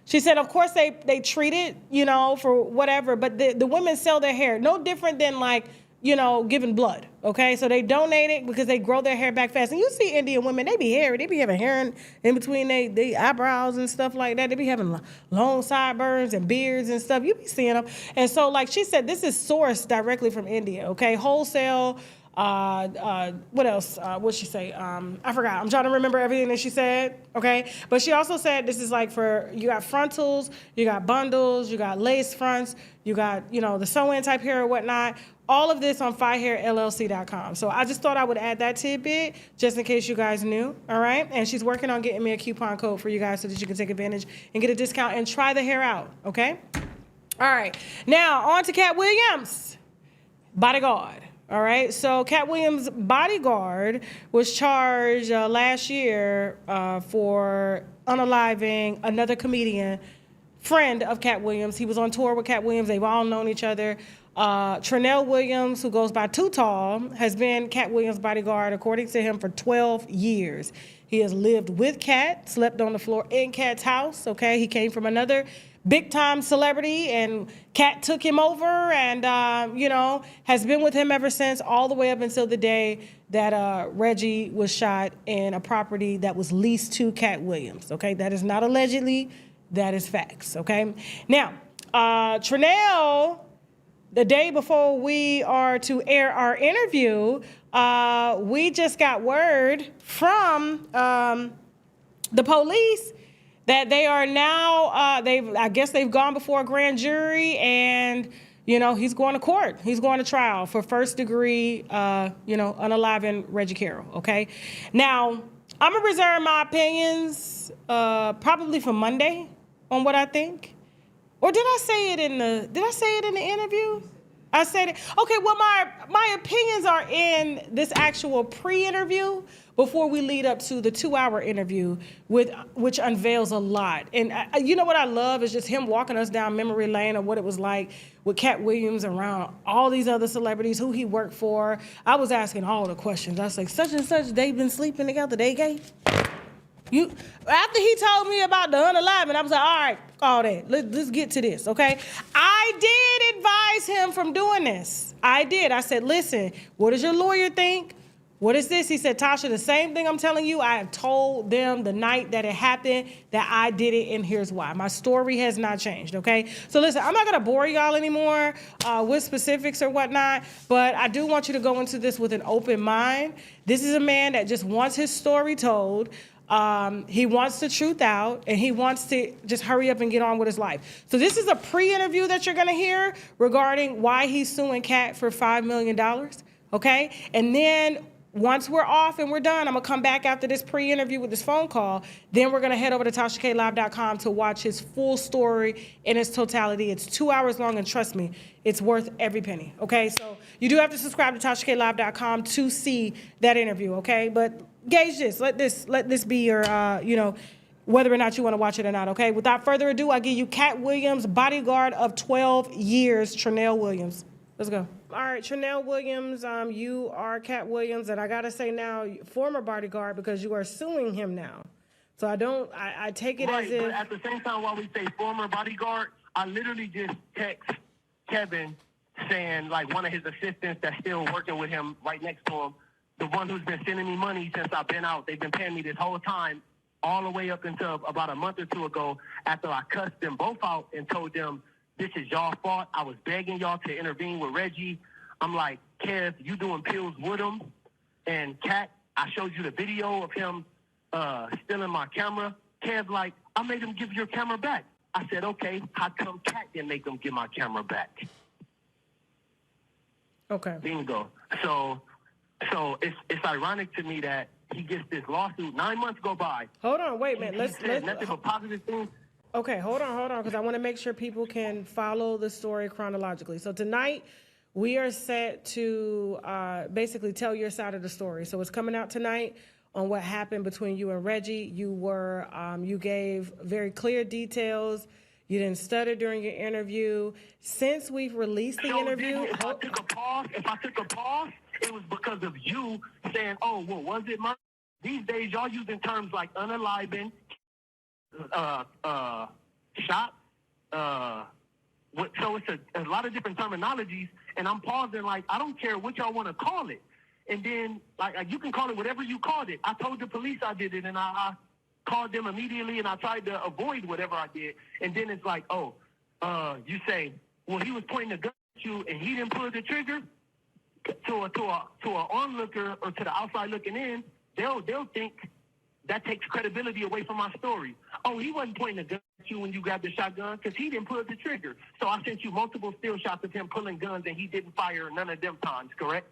S1: She said, of course, they treat it, you know, for whatever, but the women sell their hair. No different than, like, you know, giving blood, okay? So they donate it because they grow their hair back fast. And you see Indian women, they be hairy. They be having hair in between they eyebrows and stuff like that. They be having long sideburns and beards and stuff. You be seeing them. And so, like she said, this is sourced directly from India, okay? Wholesale. What else? What'd she say? I forgot. I'm trying to remember everything that she said, okay? But she also said this is like for, you got frontals, you got bundles, you got lace fronts, you got, you know, the sew-in type hair or whatnot. All of this on firehairllc.com. So I just thought I would add that tidbit just in case you guys knew, all right? And she's working on getting me a coupon code for you guys so that you can take advantage and get a discount and try the hair out, okay? All right. Now, on to Katt Williams, BodyGuard. All right, so Katt Williams' BodyGuard was charged last year for unaliving another comedian, friend of Katt Williams. He was on tour with Katt Williams. They've all known each other. Trinell Williams, who goes by Too Tall, has been Katt Williams' bodyguard, according to him, for 12 years. He has lived with Katt, slept on the floor in Katt's house, okay? He came from another big-time celebrity, and Katt took him over and, you know, has been with him ever since, all the way up until the day that Reggie was shot in a property that was leased to Katt Williams, okay? That is not allegedly, that is facts, okay? Now, Trinell, the day before we are to air our interview, we just got word from the police that they are now, I guess they've gone before a grand jury, and, you know, he's going to court. He's going to trial for first degree, you know, unaliving Reggie Carroll, okay? Now, I'm gonna reserve my opinions probably for Monday on what I think. Or did I say it in the interview? I said it. Okay, well, my opinions are in this actual pre-interview before we lead up to the 2-hour interview, which unveils a lot. And you know what I love is just him walking us down memory lane of what it was like with Katt Williams around all these other celebrities, who he worked for. I was asking all the questions. I was like, such and such, they've been sleeping together, they gay? After he told me about the unaliving, I was like, all right, all that. Let's get to this, okay? I did advise him from doing this. I did. I said, listen, what does your lawyer think? What is this? He said, Tasha, the same thing I'm telling you, I have told them the night that it happened that I did it, and here's why. My story has not changed, okay? So listen, I'm not gonna bore y'all anymore with specifics or whatnot, but I do want you to go into this with an open mind. This is a man that just wants his story told. He wants the truth out, and he wants to just hurry up and get on with his life. So this is a pre-interview that you're gonna hear regarding why he's suing Katt for $5 million, okay? And then once we're off and we're done, I'm gonna come back after this pre-interview with this phone call. Then we're gonna head over to TashaKLive.com to watch his full story in its totality. It's 2 hours long, and trust me, it's worth every penny, okay? So you do have to subscribe to TashaKLive.com to see that interview, okay? But gauge this, let this be your, you know, whether or not you wanna watch it or not, okay? Without further ado, I give you Katt Williams, bodyguard of 12 years, Trinell Williams. Let's go. All right, Trinell Williams, you are Katt Williams, and I gotta say now, former bodyguard, because you are suing him now. So I take it
S6: right,
S1: as if...
S6: But at the same time, while we say former bodyguard, I literally just text Kevin saying, like, one of his assistants that's still working with him right next to him, the one who's been sending me money since I've been out. They've been paying me this whole time, all the way up until about a month or two ago, after I cussed them both out and told them, this is y'all fault. I was begging y'all to intervene with Reggie. I'm like, Kev, you doing pills with him? And Katt, I showed you the video of him stealing my camera. Kev, like, I made him give your camera back. I said, okay, how come Katt didn't make him give my camera back?
S1: Okay.
S6: Bingo. So it's ironic to me that he gets this lawsuit. 9 months go by.
S1: Hold on, wait a minute.
S6: Let's nothing but positive things.
S1: Okay, hold on, because I want to make sure people can follow the story chronologically. So tonight, we are set to basically tell your side of the story. So it's coming out tonight on what happened between you and Reggie. You gave very clear details. You didn't stutter during your interview. Since we've released the interview,
S6: If I took a pause, it was because of you saying, "Oh, well, was it murder?" These days, y'all using terms like unaliving, shot. So it's a lot of different terminologies, and I'm pausing like, I don't care what y'all want to call it. And then, like, you can call it whatever you called it. I told the police I did it, and I called them immediately, and I tried to avoid whatever I did. And then it's like, you say, well, he was pointing a gun at you, and he didn't pull the trigger. To an onlooker or to the outside looking in, they'll think that takes credibility away from my story. Oh, he wasn't pointing a gun at you when you grabbed the shotgun because he didn't pull the trigger. So I sent you multiple still shots of him pulling guns, and he didn't fire none of them times, correct?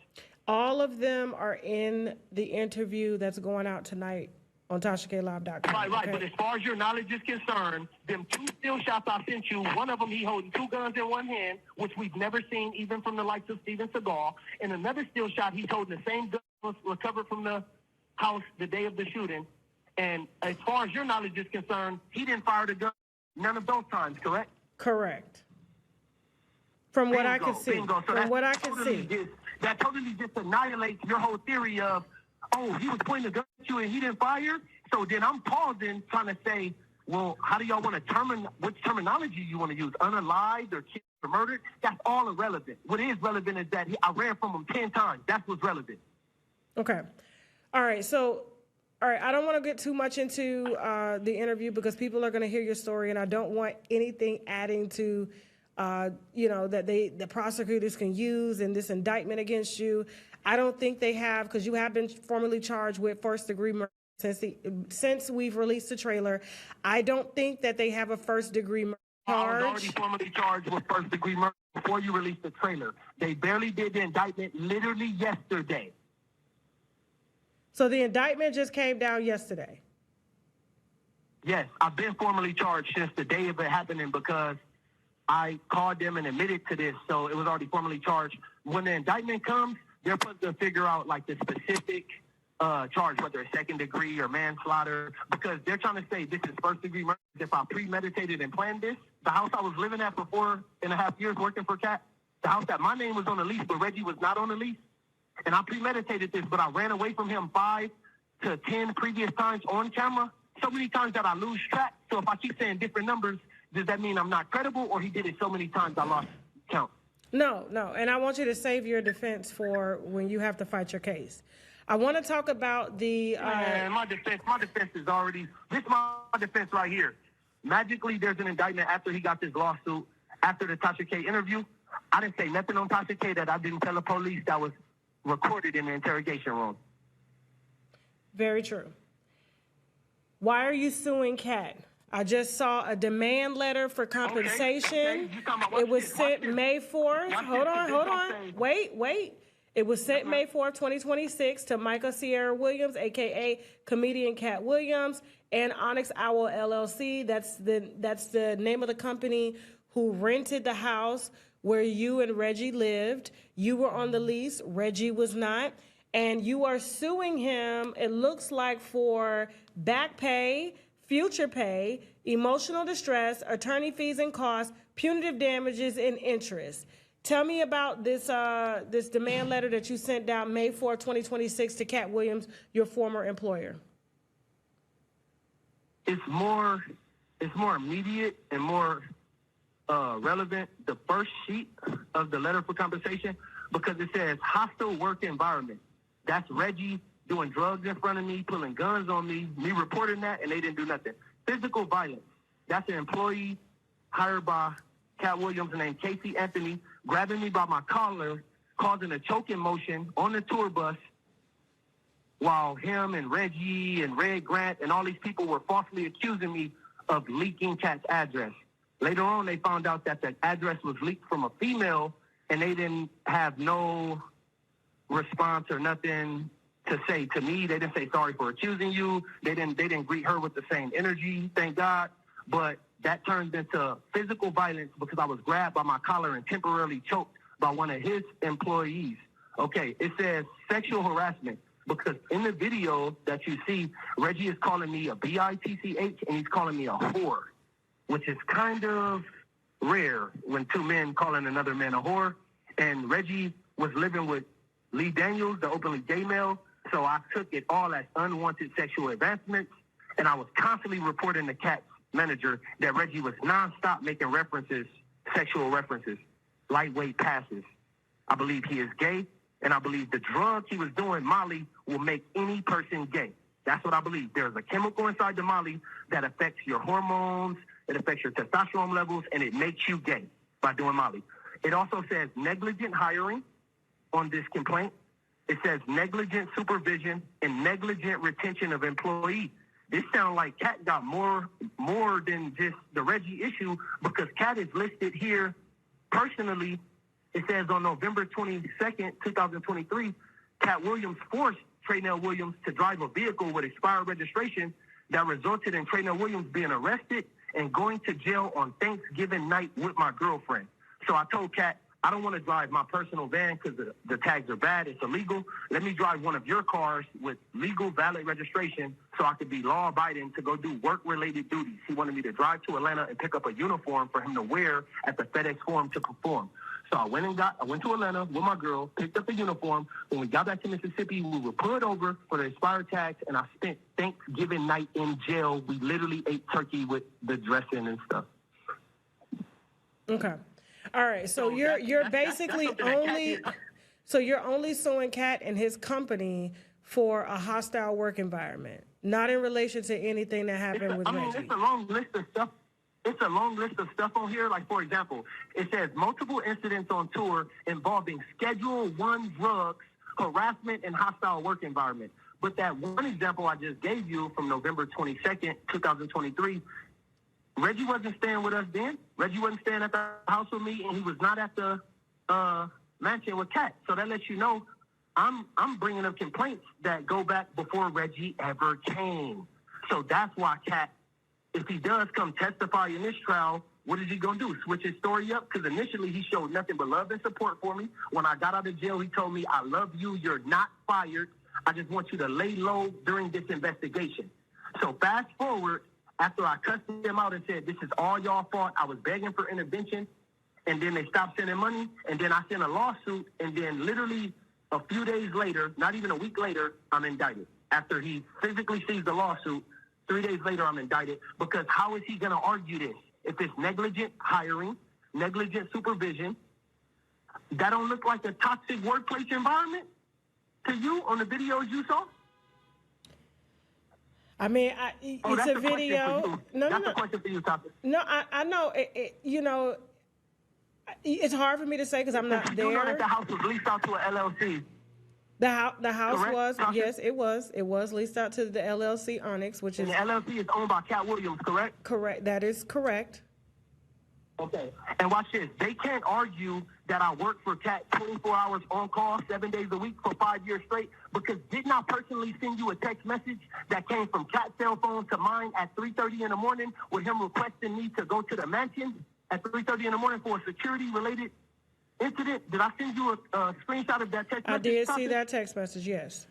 S1: all of them are in the interview that's going out tonight on TashaKLive.com.
S6: Right.
S1: Okay?
S6: But as far as your knowledge is concerned, them 2 still shots I sent you, one of them he holding 2 guns in one hand, which we've never seen even from the likes of Steven Seagal, and another still shot he's holding the same gun was recovered from the house the day of the shooting. And as far as your knowledge is concerned, he didn't fire the gun none of those times, correct?
S1: Correct. From what I can see.
S6: Bingo. So
S1: From what I can see.
S6: That totally just annihilates your whole theory of, oh, he was pointing a gun at you and he didn't fire. So then I'm pausing trying to say, well, how do y'all want to which terminology you want to use? Unalived or killed or murdered? That's all irrelevant. What is relevant is that I ran from him 10 times. That's what's relevant.
S1: Okay. All right. So, all right. I don't want to get too much into the interview because people are going to hear your story, and I don't want anything adding to, that the prosecutors can use in this indictment against you. I don't think they have, because you have been formally charged with first-degree murder since we've released the trailer. I don't think that they have a first-degree murder charge.
S6: I was already formally charged with first-degree murder before you released the trailer. They barely did the indictment literally yesterday.
S1: So the indictment just came down yesterday?
S6: Yes, I've been formally charged since the day of it happening because I called them and admitted to this, so it was already formally charged. When the indictment comes, they're supposed to figure out, like, the specific charge, whether it's second degree or manslaughter, because they're trying to say this is first-degree murder. If I premeditated and planned this, the house I was living at for 4.5 years working for Katt, the house that my name was on the lease, but Reggie was not on the lease, and I premeditated this, but I ran away from him 5 to 10 previous times on camera, so many times that I lose track. So if I keep saying different numbers, does that mean I'm not credible, or he did it so many times I lost count?
S1: No. And I want you to save your defense for when you have to fight your case. I want to talk about the...
S6: my defense is already... This is my defense right here. Magically, there's an indictment after he got this lawsuit, after the Tasha K interview. I didn't say nothing on Tasha K that I didn't tell the police that was recorded in the interrogation room.
S1: Very true. Why are you suing Katt? I just saw a demand letter for compensation.
S6: Okay.
S1: It was sent May 4th. Hold on. Wait. It was sent May 4th, 2026 to Micah Sierra Williams, a.k.a. comedian Katt Williams, and Onyx Owl LLC. That's the name of the company who rented the house where you and Reggie lived. You were on the lease. Reggie was not. And you are suing him, it looks like, for back pay, future pay, emotional distress, attorney fees and costs, punitive damages, and interest. Tell me about this this demand letter that you sent down May 4, 2026 to Katt Williams, your former employer.
S6: It's more immediate and more relevant, the first sheet of the letter for compensation, because it says hostile work environment. That's Reggie doing drugs in front of me, pulling guns on me reporting that, and they didn't do nothing. Physical violence. That's an employee hired by Katt Williams named Casey Anthony, grabbing me by my collar, causing a choking motion on the tour bus while him and Reggie and Red Grant and all these people were falsely accusing me of leaking Katt's address. Later on, they found out that the address was leaked from a female, and they didn't have no response or nothing to say to me. They didn't say sorry for accusing you. They didn't greet her with the same energy, thank God. But that turned into physical violence because I was grabbed by my collar and temporarily choked by one of his employees. Okay, it says sexual harassment because in the video that you see, Reggie is calling me a bitch and he's calling me a whore, which is kind of rare when two men calling another man a whore. And Reggie was living with Lee Daniels, the openly gay male, so I took it all as unwanted sexual advancements, and I was constantly reporting to Katt's manager that Reggie was nonstop making references, sexual references, lightweight passes. I believe he is gay, and I believe the drug he was doing, Molly, will make any person gay. That's what I believe. There's a chemical inside the Molly that affects your hormones, it affects your testosterone levels, and it makes you gay by doing Molly. It also says negligent hiring on this complaint. It says negligent supervision and negligent retention of employees. This sounds like Katt got more than just the Reggie issue because Katt is listed here personally. It says on November 22nd, 2023, Katt Williams forced Traynell Williams to drive a vehicle with expired registration that resulted in Traynell Williams being arrested and going to jail on Thanksgiving night with my girlfriend. So I told Katt, I don't want to drive my personal van because the tags are bad. It's illegal. Let me drive one of your cars with legal, valid registration so I could be law-abiding to go do work-related duties. He wanted me to drive to Atlanta and pick up a uniform for him to wear at the FedEx Forum to perform. So I went to Atlanta with my girl, picked up the uniform. When we got back to Mississippi, we were pulled over for the expired tags, and I spent Thanksgiving night in jail. We literally ate turkey with the dressing and stuff.
S1: Okay. All right, so you're basically you're only suing Katt and his company for a hostile work environment, not in relation to anything that happened with Reggie.
S6: It's a long list of stuff. It's a long list of stuff on here. Like, for example, it says multiple incidents on tour involving Schedule I drugs, harassment, and hostile work environment. But that one example I just gave you from November 22nd, 2023, Reggie wasn't staying with us then. Reggie wasn't staying at the house with me, and he was not at the mansion with Katt. So that lets you know I'm bringing up complaints that go back before Reggie ever came. So that's why Katt, if he does come testify in this trial, what is he going to do? Switch his story up? Because initially he showed nothing but love and support for me. When I got out of jail, he told me, I love you. You're not fired. I just want you to lay low during this investigation. So fast forward, after I cussed them out and said, this is all y'all fault, I was begging for intervention, and then they stopped sending money, and then I sent a lawsuit, and then literally a few days later, not even a week later, I'm indicted. After he physically sees the lawsuit, 3 days later, I'm indicted, because how is he going to argue this? If it's negligent hiring, negligent supervision, that don't look like a toxic workplace environment to you on the videos you saw?
S1: I mean, it's a video.
S6: That's a question for you, Tasha.
S1: No, I know. It's hard for me to say because I'm not there.
S6: You know that the house was leased out to an LLC.
S1: The house
S6: Correct,
S1: was,
S6: Tasha?
S1: yes, it was leased out to the LLC Onyx, which is...
S6: And the LLC is owned by Katt Williams, correct?
S1: Correct. That is correct.
S6: Okay. And watch this. They can't argue that I worked for Katt 24 hours on call, 7 days a week for 5 years straight, because didn't I personally send you a text message that came from Katt's cell phone to mine at 3:30 in the morning with him requesting me to go to the mansion at 3:30 in the morning for a security-related incident? Did I send you a screenshot of that text message?
S1: I did see that text message, yes.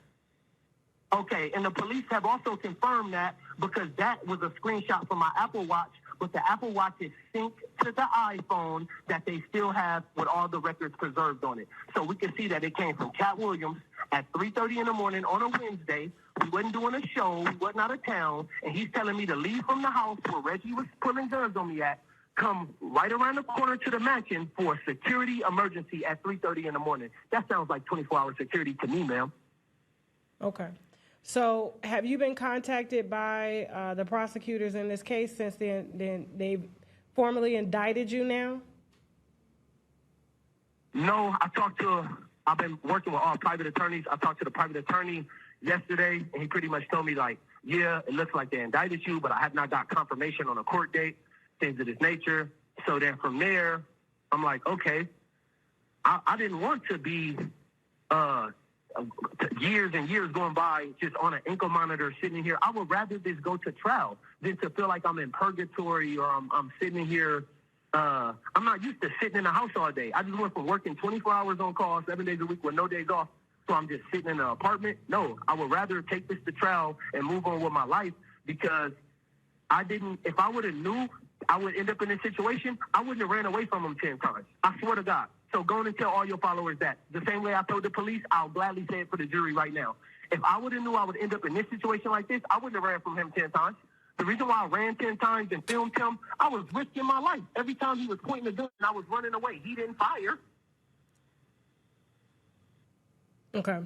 S6: Okay, and the police have also confirmed that because that was a screenshot from my Apple Watch, but the Apple Watch is synced to the iPhone that they still have with all the records preserved on it. So we can see that it came from Katt Williams at 3:30 in the morning on a Wednesday. We wasn't doing a show, we wasn't out of town, and he's telling me to leave from the house where Reggie was pulling guns on me at, come right around the corner to the mansion for a security emergency at 3:30 in the morning. That sounds like 24-hour security to me, ma'am.
S1: Okay. So have you been contacted by the prosecutors in this case since then they've formally indicted you now?
S6: No, I've been working with all private attorneys. I talked to the private attorney yesterday, and he pretty much told me, like, yeah, it looks like they indicted you, but I have not got confirmation on a court date, things of this nature. So then from there, I'm like, okay, I didn't want to be years and years going by just on an ankle monitor sitting here. I would rather this go to trial than to feel like I'm in purgatory or I'm sitting here I'm not used to sitting in the house all day. I just went from working 24 hours on call, 7 days a week with no days off. So I'm just sitting in an apartment. No, I would rather take this to trial and move on with my life because if I would have knew I would end up in this situation, I wouldn't have ran away from him 10 times. I swear to God. So go on and tell all your followers that. The same way I told the police, I'll gladly say it for the jury right now. If I would have knew I would end up in this situation like this, I wouldn't have ran from him 10 times. The reason why I ran 10 times and filmed him, I was risking my life. Every time he was pointing the gun, I was running away. He didn't fire.
S1: Okay.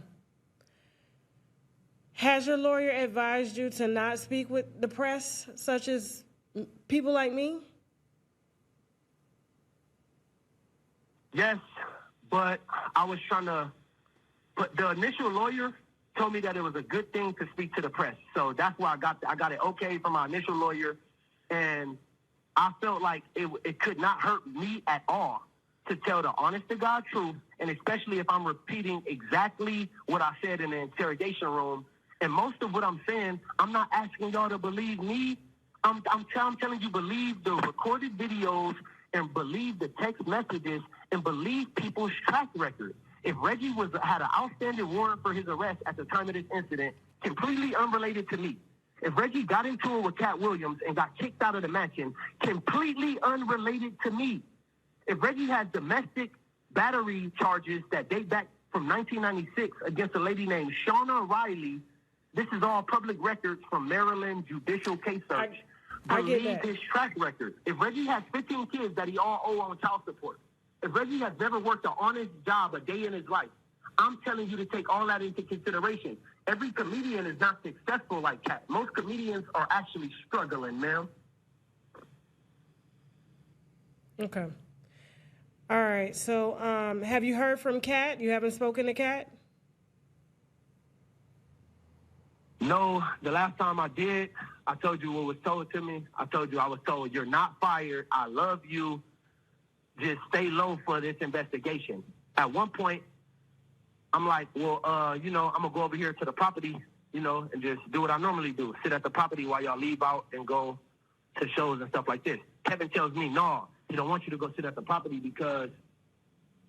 S1: Has your lawyer advised you to not speak with the press, such as people like me?
S6: Yes, but I was trying to. But the initial lawyer told me that it was a good thing to speak to the press, so that's why I got it okay from my initial lawyer, and I felt like it could not hurt me at all to tell the honest to God truth, and especially if I'm repeating exactly what I said in the interrogation room. And most of what I'm saying, I'm not asking y'all to believe me. I'm telling you, believe the recorded videos and believe the text messages and believe people's track record. If Reggie had an outstanding warrant for his arrest at the time of this incident, completely unrelated to me. If Reggie got into it with Katt Williams and got kicked out of the mansion, completely unrelated to me. If Reggie had domestic battery charges that date back from 1996 against a lady named Shauna Riley, this is all public records from Maryland Judicial Case Search. Believe his track record. If Reggie has 15 kids that he all owe on child support, if Reggie has never worked an honest job a day in his life, I'm telling you to take all that into consideration. Every comedian is not successful like Katt. Most comedians are actually struggling, ma'am.
S1: Okay. All right. So have you heard from Katt? You haven't spoken to Katt?
S6: No, the last time I did, I told you what was told to me. I was told, you're not fired. I love you. Just stay low for this investigation. At one point, I'm like, well, I'm going to go over here to the property, and just do what I normally do. Sit at the property while y'all leave out and go to shows and stuff like this. Kevin tells me, no, he don't want you to go sit at the property because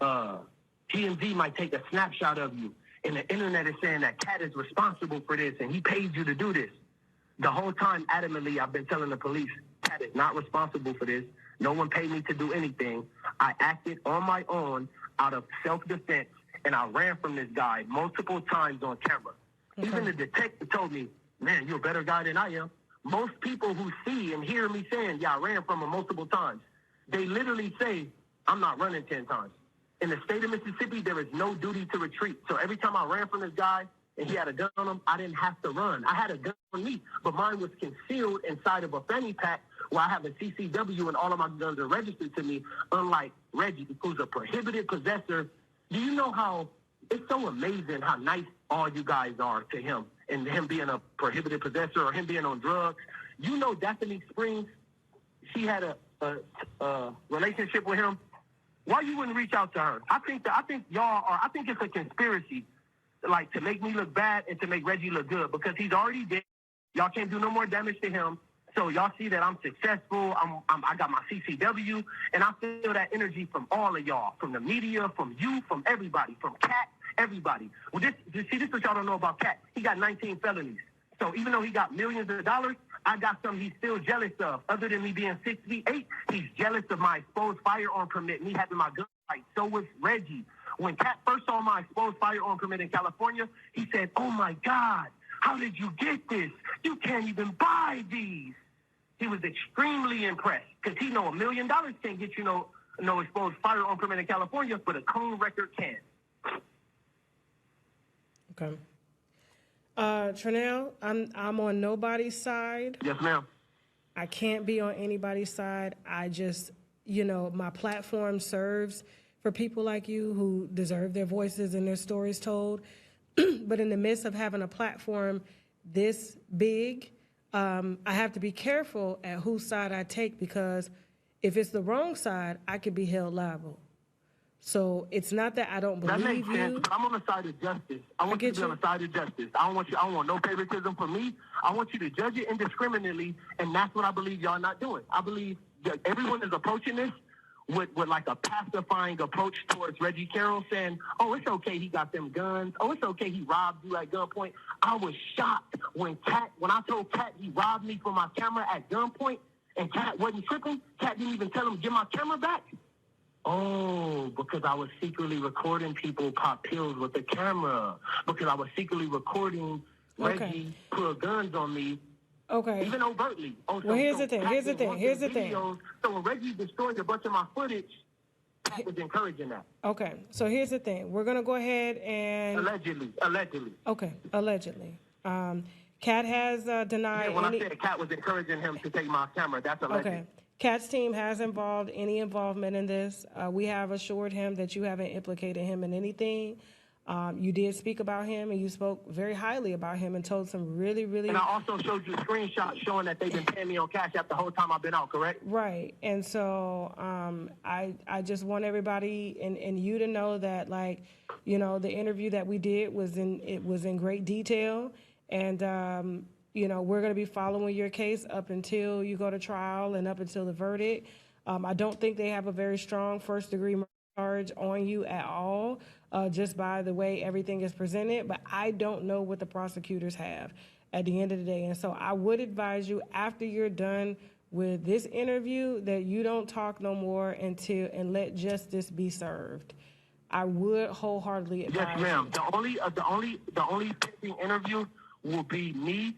S6: TMZ might take a snapshot of you. And the internet is saying that Katt is responsible for this, and he paid you to do this. The whole time, adamantly, I've been telling the police, Katt is not responsible for this. No one paid me to do anything. I acted on my own out of self-defense, and I ran from this guy multiple times on camera. Okay. Even the detective told me, man, you're a better guy than I am. Most people who see and hear me saying, yeah, I ran from him multiple times, they literally say, I'm not running 10 times. In the state of Mississippi, there is no duty to retreat. So every time I ran from this guy and he had a gun on him, I didn't have to run. I had a gun on me, but mine was concealed inside of a fanny pack where I have a CCW and all of my guns are registered to me, unlike Reggie, who's a prohibited possessor. Do you know how it's so amazing how nice all you guys are to him and him being a prohibited possessor or him being on drugs? You know Daphne Springs, she had a relationship with him. Why you wouldn't reach out to her? I think it's a conspiracy, like to make me look bad and to make Reggie look good because he's already dead. Y'all can't do no more damage to him. So y'all see that I'm successful. I got my CCW, and I feel that energy from all of y'all, from the media, from you, from everybody, from Katt, everybody. Well, this is what y'all don't know about Katt. He got 19 felonies. So even though he got millions of dollars, I got something he's still jealous of. Other than me being 6'8", he's jealous of my exposed firearm permit, me having my gun right. So was Reggie. When Katt first saw my exposed firearm permit in California, he said, oh my God, how did you get this? You can't even buy these. He was extremely impressed because he know $1 million can't get you no exposed firearm permit in California, but a cone record can.
S1: Okay. Trinell, I'm on nobody's side.
S6: Yes, ma'am.
S1: I can't be on anybody's side. I just, my platform serves for people like you who deserve their voices and their stories told. But in the midst of having a platform this big, I have to be careful at whose side I take because if it's the wrong side, I could be held liable. So it's not that I don't believe
S6: you. That makes sense, but I'm on the side of justice. I want you to be on the side of justice. I don't want no favoritism for me. I want you to judge it indiscriminately, and that's what I believe y'all not doing. I believe that everyone is approaching this with like a pacifying approach towards Reggie Carroll, saying, "Oh, it's okay, he got them guns. Oh, it's okay, he robbed you at gunpoint." I was shocked when I told Katt he robbed me for my camera at gunpoint, and Katt wasn't tripping. Katt didn't even tell him, "Get my camera back." Oh, because I was secretly recording people pop pills with the camera. Because I was secretly recording Reggie put guns on me.
S1: Okay.
S6: Even overtly. Oh,
S1: well, here's the thing. Here's the thing.
S6: So when Reggie destroyed a bunch of my footage, Katt was encouraging that.
S1: Okay. So here's the thing. We're going to go ahead and...
S6: Allegedly.
S1: Okay. Allegedly. Katt has denied...
S6: Yeah, when I said Katt was encouraging him to take my camera, that's alleged.
S1: Okay. Katt's team has any involvement in this. We have assured him that you haven't implicated him in anything. You did speak about him, and you spoke very highly about him and told some really...
S6: And I also showed you screenshots showing that they've been paying me on Cash App the whole time I've been out, correct?
S1: Right. And so I just want everybody and you to know that, like, you know, the interview that we did was in great detail. And, you know, we're going to be following your case up until you go to trial and up until the verdict. I don't think they have a very strong first-degree charge on you at all, just by the way everything is presented. But I don't know what the prosecutors have at the end of the day. And so I would advise you, after you're done with this interview, that you don't talk no more and let justice be served. I would wholeheartedly advise.
S6: Yes, ma'am. The only pending interview will be me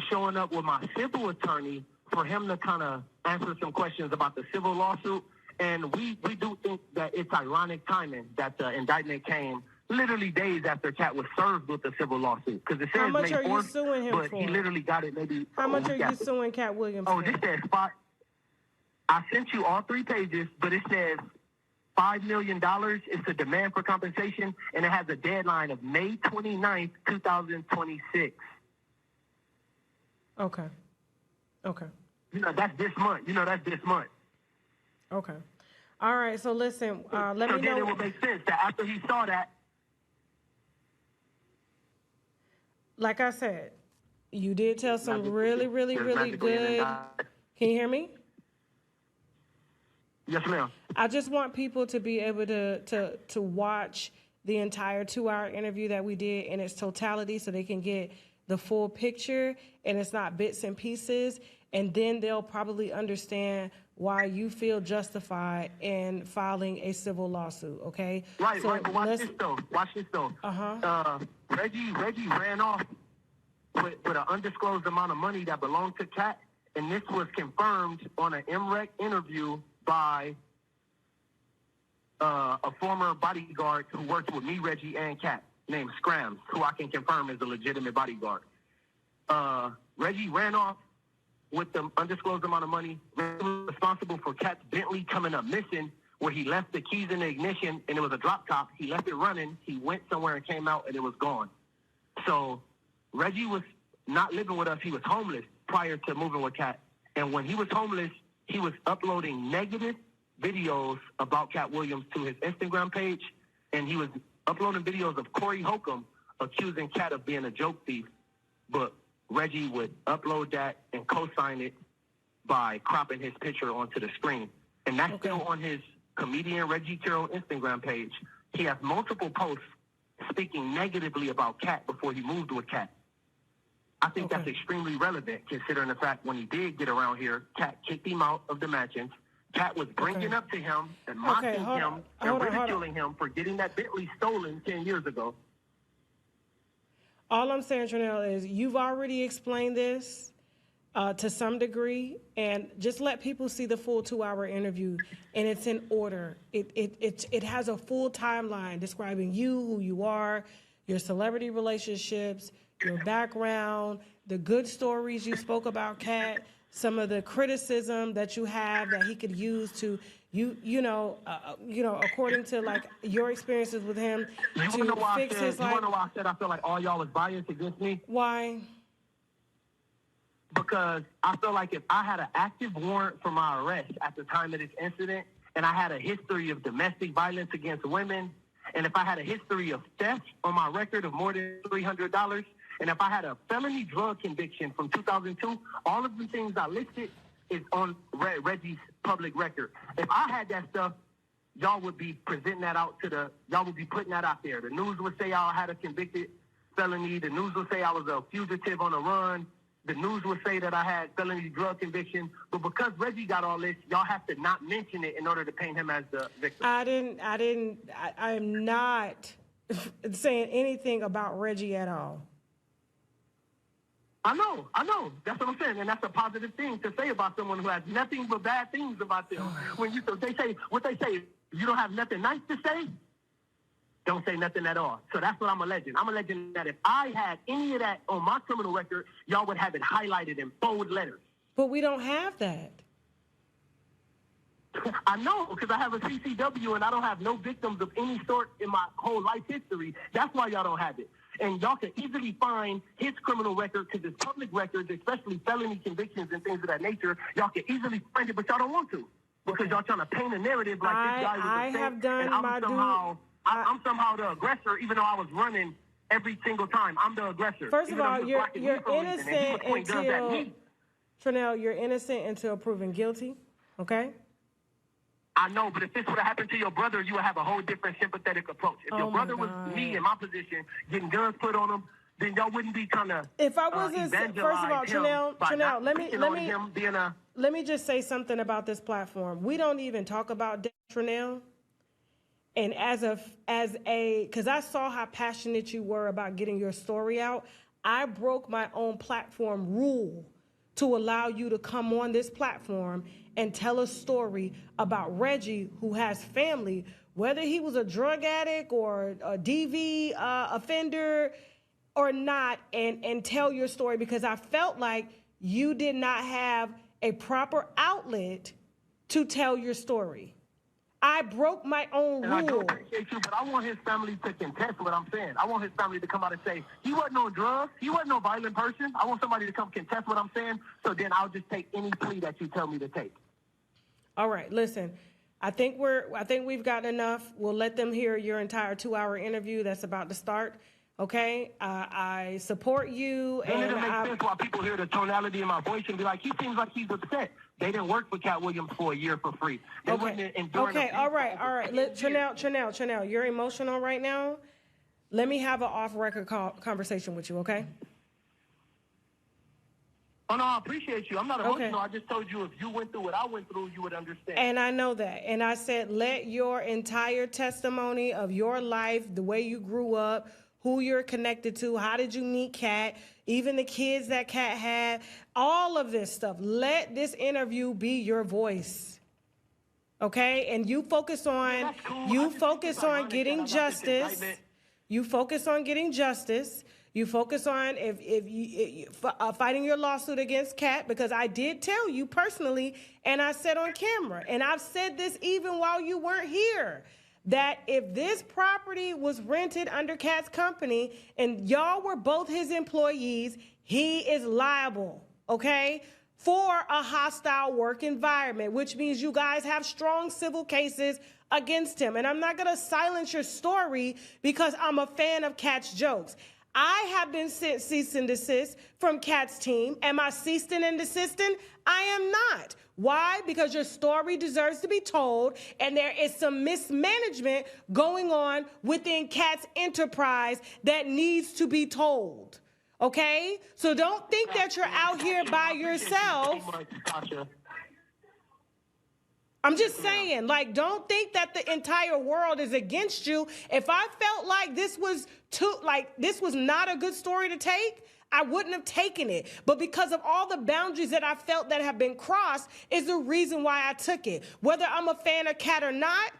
S6: showing up with my civil attorney for him to kind of answer some questions about the civil lawsuit. And we do think that it's ironic timing that the indictment came literally days after Katt was served with the civil lawsuit. Because it says
S1: How much
S6: May
S1: are
S6: 4th,
S1: you suing him
S6: but
S1: for?
S6: he literally got it maybe.
S1: How much are you suing Katt Williams for?
S6: Oh, this says five. I sent you all 3 pages, but it says $5 million is the demand for compensation, and it has a deadline of May 29th, 2026.
S1: Okay.
S6: You know, that's this month.
S1: Okay. All right. So listen, let me know.
S6: So then it would make sense that after he saw that.
S1: Like I said, you did tell some really good. Can you hear me?
S6: Yes, ma'am.
S1: I just want people to be able to watch the entire 2-hour interview that we did in its totality, so they can get the full picture and it's not bits and pieces. And then they'll probably understand why you feel justified in filing a civil lawsuit, okay?
S6: Right,
S1: so
S6: right, but watch this though. Reggie ran off with an undisclosed amount of money that belonged to Katt, and this was confirmed on an MREC interview by a former bodyguard who worked with me, Reggie, and Katt, named Scrams, who I can confirm is a legitimate bodyguard. Reggie ran off with the undisclosed amount of money. Reggie was responsible for Katt's Bentley coming up missing, where he left the keys in the ignition, and it was a drop top. He left it running. He went somewhere and came out, and it was gone. So Reggie was not living with us. He was homeless prior to moving with Katt. And when he was homeless, he was uploading negative videos about Katt Williams to his Instagram page, and he was uploading videos of Corey Holcomb accusing Katt of being a joke thief. But Reggie would upload that and co-sign it by cropping his picture onto the screen. And that's still on his comedian Reggie Carroll Instagram page. He has multiple posts speaking negatively about Katt before he moved with Katt. I think that's extremely relevant, considering the fact when he did get around here, Katt kicked him out of the mansions. Katt was bringing up to him and mocking him and ridiculing him for getting that Bentley stolen 10 years ago.
S1: All I'm saying, Trinell, is you've already explained this to some degree, and just let people see the full 2-hour interview, and it's in order. It has a full timeline describing you, who you are, your celebrity relationships, your background, the good stories you spoke about Katt, some of the criticism that you have that he could use to according to like your experiences with him to fix his life.
S6: You wanna know why I said I feel like all y'all is biased against me?
S1: Why?
S6: Because I feel like if I had an active warrant for my arrest at the time of this incident, and I had a history of domestic violence against women, and if I had a history of theft on my record of more than $300, and if I had a felony drug conviction from 2002, all of the things I listed, is on Reggie's public record. If I had that stuff, y'all would be presenting that out y'all would be putting that out there. The news would say I had a convicted felony. The news would say I was a fugitive on the run. The news would say that I had felony drug conviction. But because Reggie got all this, y'all have to not mention it in order to paint him as the victim.
S1: I'm not saying anything about Reggie at all.
S6: I know. That's what I'm saying, and that's a positive thing to say about someone who has nothing but bad things about them. When they say, you don't have nothing nice to say, don't say nothing at all. So that's what I'm alleging. I'm alleging that if I had any of that on my criminal record, y'all would have it highlighted in bold letters.
S1: But we don't have that.
S6: I know, because I have a CCW and I don't have no victims of any sort in my whole life history. That's why y'all don't have it. And y'all can easily find his criminal record, because his public records, especially felony convictions and things of that nature, y'all can easily find it, but y'all don't want to. Because y'all trying to paint a narrative like this guy was a saint, and I'm somehow the aggressor, even though I was running every single time. I'm the aggressor.
S1: First of all, you're innocent until, Trinell, you're innocent until proven guilty, okay?
S6: I know, but if this would have happened to your brother, you would have a whole different sympathetic approach. If your brother was me in my position, getting guns put on him, then y'all wouldn't be trying to
S1: If I wasn't, first of all, Trinell, let me just say something about this platform. We don't even talk about death, Trinell. And because I saw how passionate you were about getting your story out, I broke my own platform rule to allow you to come on this platform and tell a story about Reggie, who has family, whether he was a drug addict or a DV offender or not, and tell your story, because I felt like you did not have a proper outlet to tell your story. I broke my own rule.
S6: I do appreciate you, but I want his family to contest what I'm saying. I want his family to come out and say, he wasn't on drugs. He wasn't no violent person. I want somebody to come contest what I'm saying, so then I'll just take any plea that you tell me to take.
S1: All right, listen. I think we've got enough. We'll let them hear your entire 2-hour interview that's about to start. Okay, I support you.
S6: Then it'll make sense why people hear the tonality in my voice and be like, he seems like he's upset. They didn't work for Katt Williams for a year for free. They wouldn't endure
S1: all right. Chanel, you're emotional right now. Let me have an off-record conversation with you, okay?
S6: Oh, no, I appreciate you. I'm not emotional. Okay. I just told you if you went through what I went through, you would understand.
S1: And I know that. And I said, let your entire testimony of your life, the way you grew up, who you're connected to, how did you meet Katt, even the kids that Katt had, all of this stuff. Let this interview be your voice, okay? And you focus on getting justice. You focus on getting justice. You focus on fighting your lawsuit against Katt, because I did tell you personally, and I said on camera, and I've said this even while you weren't here, that if this property was rented under Katt's company and y'all were both his employees, he is liable, okay, for a hostile work environment, which means you guys have strong civil cases against him. And I'm not going to silence your story because I'm a fan of Katt's jokes. I have been sent cease and desist from Katt's team. Am I ceased and desisting? I am not. Why? Because your story deserves to be told, and there is some mismanagement going on within Katt's enterprise that needs to be told. Okay? So don't think that you're out here by yourself. I'm just saying, like, don't think that the entire world is against you. If I felt like this was not a good story to take, I wouldn't have taken it. But because of all the boundaries that I felt that have been crossed is the reason why I took it. Whether I'm a fan of Katt or not,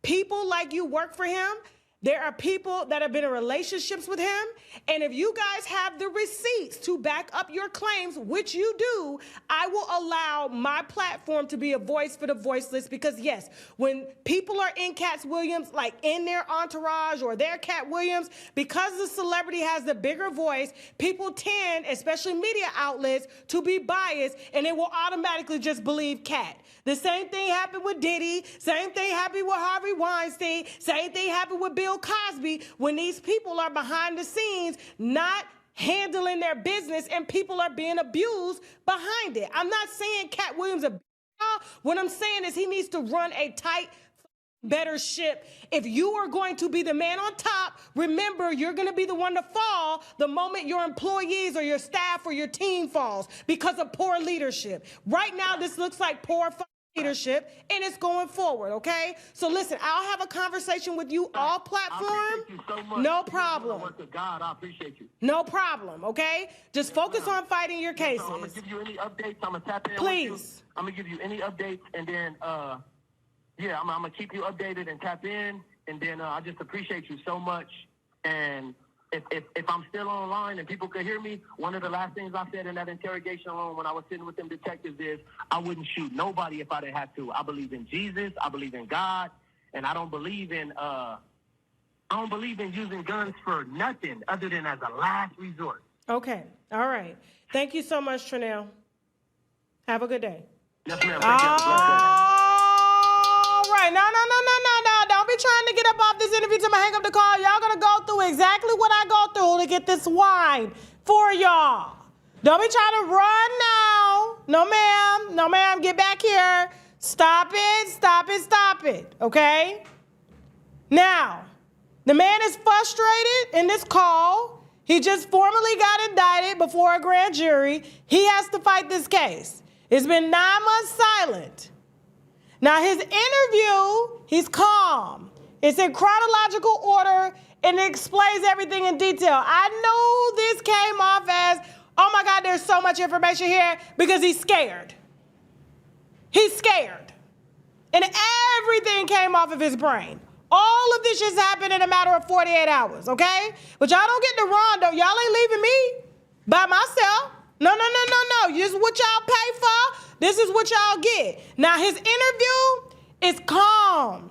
S1: people like you work for him. There are people that have been in relationships with him. And if you guys have the receipts to back up your claims, which you do, I will allow my platform to be a voice for the voiceless. Because yes, when people are in Katt Williams, like in their entourage or their Katt Williams, because the celebrity has the bigger voice, people tend, especially media outlets, to be biased, and they will automatically just believe Katt. The same thing happened with Diddy. Same thing happened with Harvey Weinstein. Same thing happened with Bill Cosby. When these people are behind the scenes, not handling their business and people are being abused behind it. I'm not saying Katt Williams a what I'm saying is he needs to run a tight, better ship. If you are going to be the man on top, remember you're going to be the one to fall the moment your employees or your staff or your team falls because of poor leadership. Right now, this looks like poor leadership, and it's going forward, okay? So listen, I'll have a conversation with you all platform.
S6: I appreciate you so much.
S1: No problem.
S6: Work with God, I appreciate you.
S1: No problem, okay? Just focus on fighting your cases.
S6: I'm going to give you any updates. I'm going to tap in
S1: Please.
S6: with you. I'm going to give you any updates, and then, yeah, I'm going to keep you updated and tap in, and then I just appreciate you so much. And if I'm still online and people could hear me, one of the last things I said in that interrogation room when I was sitting with them detectives is I wouldn't shoot nobody if I didn't have to. I believe in Jesus, I believe in God, and I don't believe in using guns for nothing other than as a last resort.
S1: Okay, all right. Thank you so much, Trinell. Have a good day.
S6: Yes, ma'am.
S1: All right, no. Don't be trying to get up off this interview till I hang up the call. Y'all gonna go through exactly what I go through to get this wine for y'all. Don't be trying to run now. No, ma'am. Get back here. Stop it. Okay? Now, the man is frustrated in this call. He just formally got indicted before a grand jury. He has to fight this case. It's been 9 months silent. Now, his interview, he's calm. It's in chronological order, and it explains everything in detail. I know this came off as, oh my God, there's so much information here, because he's scared. He's scared. And everything came off of his brain. All of this just happened in a matter of 48 hours, okay? But y'all don't get the wrong, though. Y'all ain't leaving me by myself. No. This is what y'all pay for. This is what y'all get. Now, his interview is calm.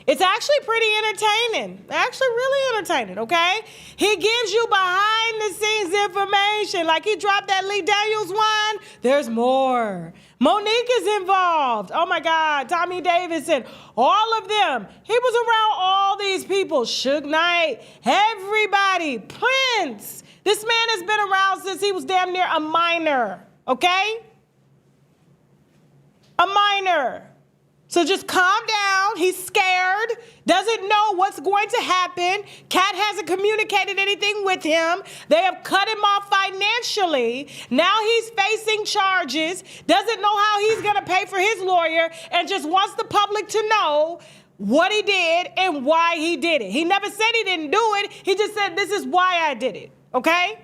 S1: It's actually pretty entertaining. Actually really entertaining, okay? He gives you behind-the-scenes information. Like he dropped that Lee Daniels wine. There's more. Monique is involved. Oh, my God. Tommy Davidson. All of them. He was around all these people. Suge Knight. Everybody. Prince. This man has been around since he was damn near a minor, okay? A minor. So just calm down. He's scared, doesn't know what's going to happen. Katt hasn't communicated anything with him. They have cut him off financially. Now he's facing charges, doesn't know how he's going to pay for his lawyer, and just wants the public to know what he did and why he did it. He never said he didn't do it. He just said, this is why I did it, okay?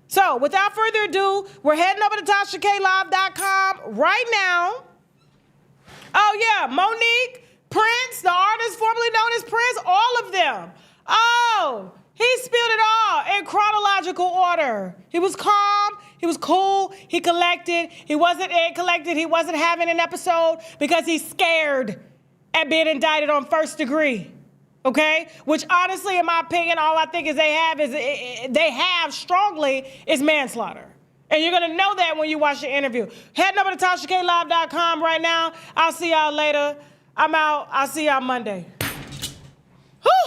S1: So without further ado, we're heading over to TashaKLive.com right now. Oh, yeah, Monique, Prince, the artist formerly known as Prince, all of them. Oh, he spilled it all in chronological order. He was calm, he was cool, he collected. He wasn't collected, he wasn't having an episode because he's scared at being indicted on first degree, okay? Which honestly, in my opinion, all I think is they have strongly is manslaughter. And you're going to know that when you watch the interview. Heading over to TashaKLive.com right now. I'll see y'all later. I'm out. I'll see y'all Monday.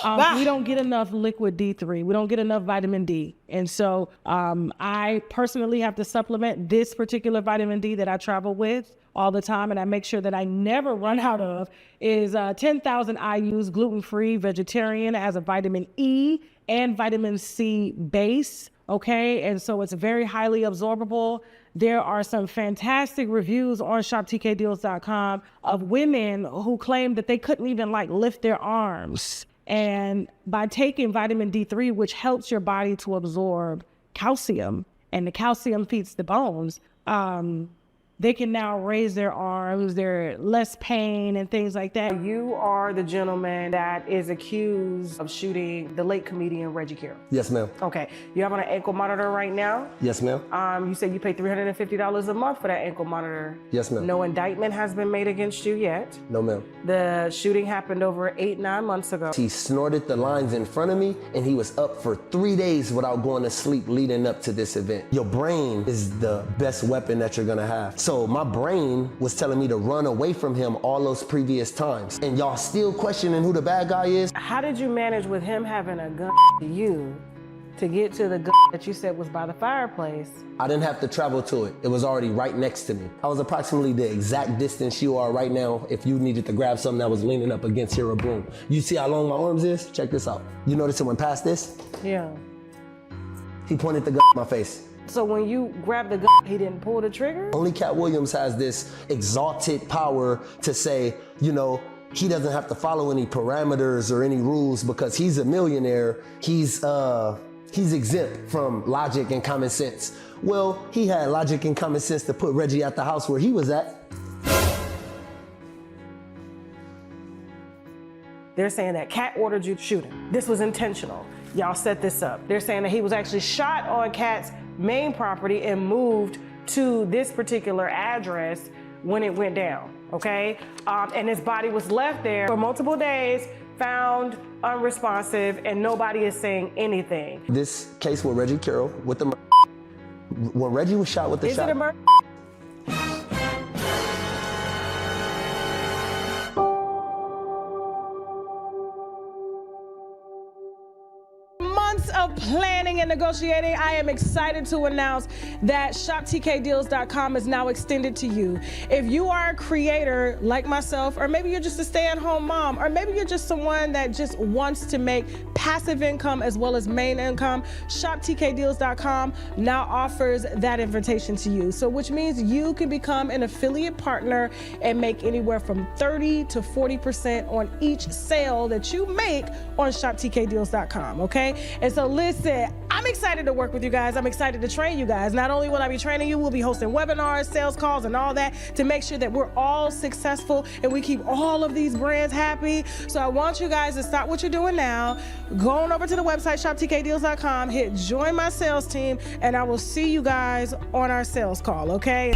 S7: We don't get enough liquid D3. We don't get enough vitamin D. And so I personally have to supplement this particular vitamin D that I travel with all the time, and I make sure that I never run out of, is 10,000 IUs, gluten-free, vegetarian, as a vitamin E and vitamin C base. Okay, and so it's very highly absorbable. There are some fantastic reviews on shoptkdeals.com of women who claim that they couldn't even lift their arms. And by taking vitamin D3, which helps your body to absorb calcium, and the calcium feeds the bones, they can now raise their arms, they're less pain and things like that.
S8: You are the gentleman that is accused of shooting the late comedian Reggie Carroll.
S3: Yes, ma'am.
S8: Okay, you have on an ankle monitor right now.
S3: Yes, ma'am.
S8: You said you pay $350 a month for that ankle monitor.
S3: Yes, ma'am.
S8: No indictment has been made against you yet.
S3: No, ma'am.
S8: The shooting happened over 8-9 months ago.
S3: He snorted the lines in front of me, and he was up for 3 days without going to sleep leading up to this event. Your brain is the best weapon that you're gonna have. So my brain was telling me to run away from him all those previous times. And y'all still questioning who the bad guy is?
S8: How did you manage with him having a gun to you to get to the that you said was by the fireplace.
S3: I didn't have to travel to it. It was already right next to me. I was approximately the exact distance you are right now if you needed to grab something that was leaning up against here or boom. You see how long my arms is? Check this out. You notice it went past this?
S8: Yeah.
S3: He pointed the in my face.
S8: So when you grabbed the he didn't pull the trigger?
S3: Only Katt Williams has this exalted power to say, you know, he doesn't have to follow any parameters or any rules because he's a millionaire. He's exempt from logic and common sense. Well, he had logic and common sense to put Reggie at the house where he was at.
S8: They're saying that Katt ordered you to shoot him. This was intentional. Y'all set this up. They're saying that he was actually shot on Katt's main property and moved to this particular address when it went down, okay? And his body was left there for multiple days, found unresponsive, and nobody is saying anything.
S3: This case with Reggie Carroll, with the when Reggie was shot with the shot.
S8: Is it a murder?
S1: Of planning and negotiating, I am excited to announce that shoptkdeals.com is now extended to you. If you are a creator like myself, or maybe you're just a stay-at-home mom, or maybe you're just someone that just wants to make passive income as well as main income, shoptkdeals.com now offers that invitation to you. So which means you can become an affiliate partner and make anywhere from 30 to 40% on each sale that you make on shoptkdeals.com, okay? And so listen, I'm excited to work with you guys. I'm excited to train you guys. Not only will I be training you, we'll be hosting webinars, sales calls, and all that to make sure that we're all successful and we keep all of these brands happy. So I want you guys to stop what you're doing now, go on over to the website, shoptkdeals.com, hit join my sales team, and I will see you guys on our sales call, okay?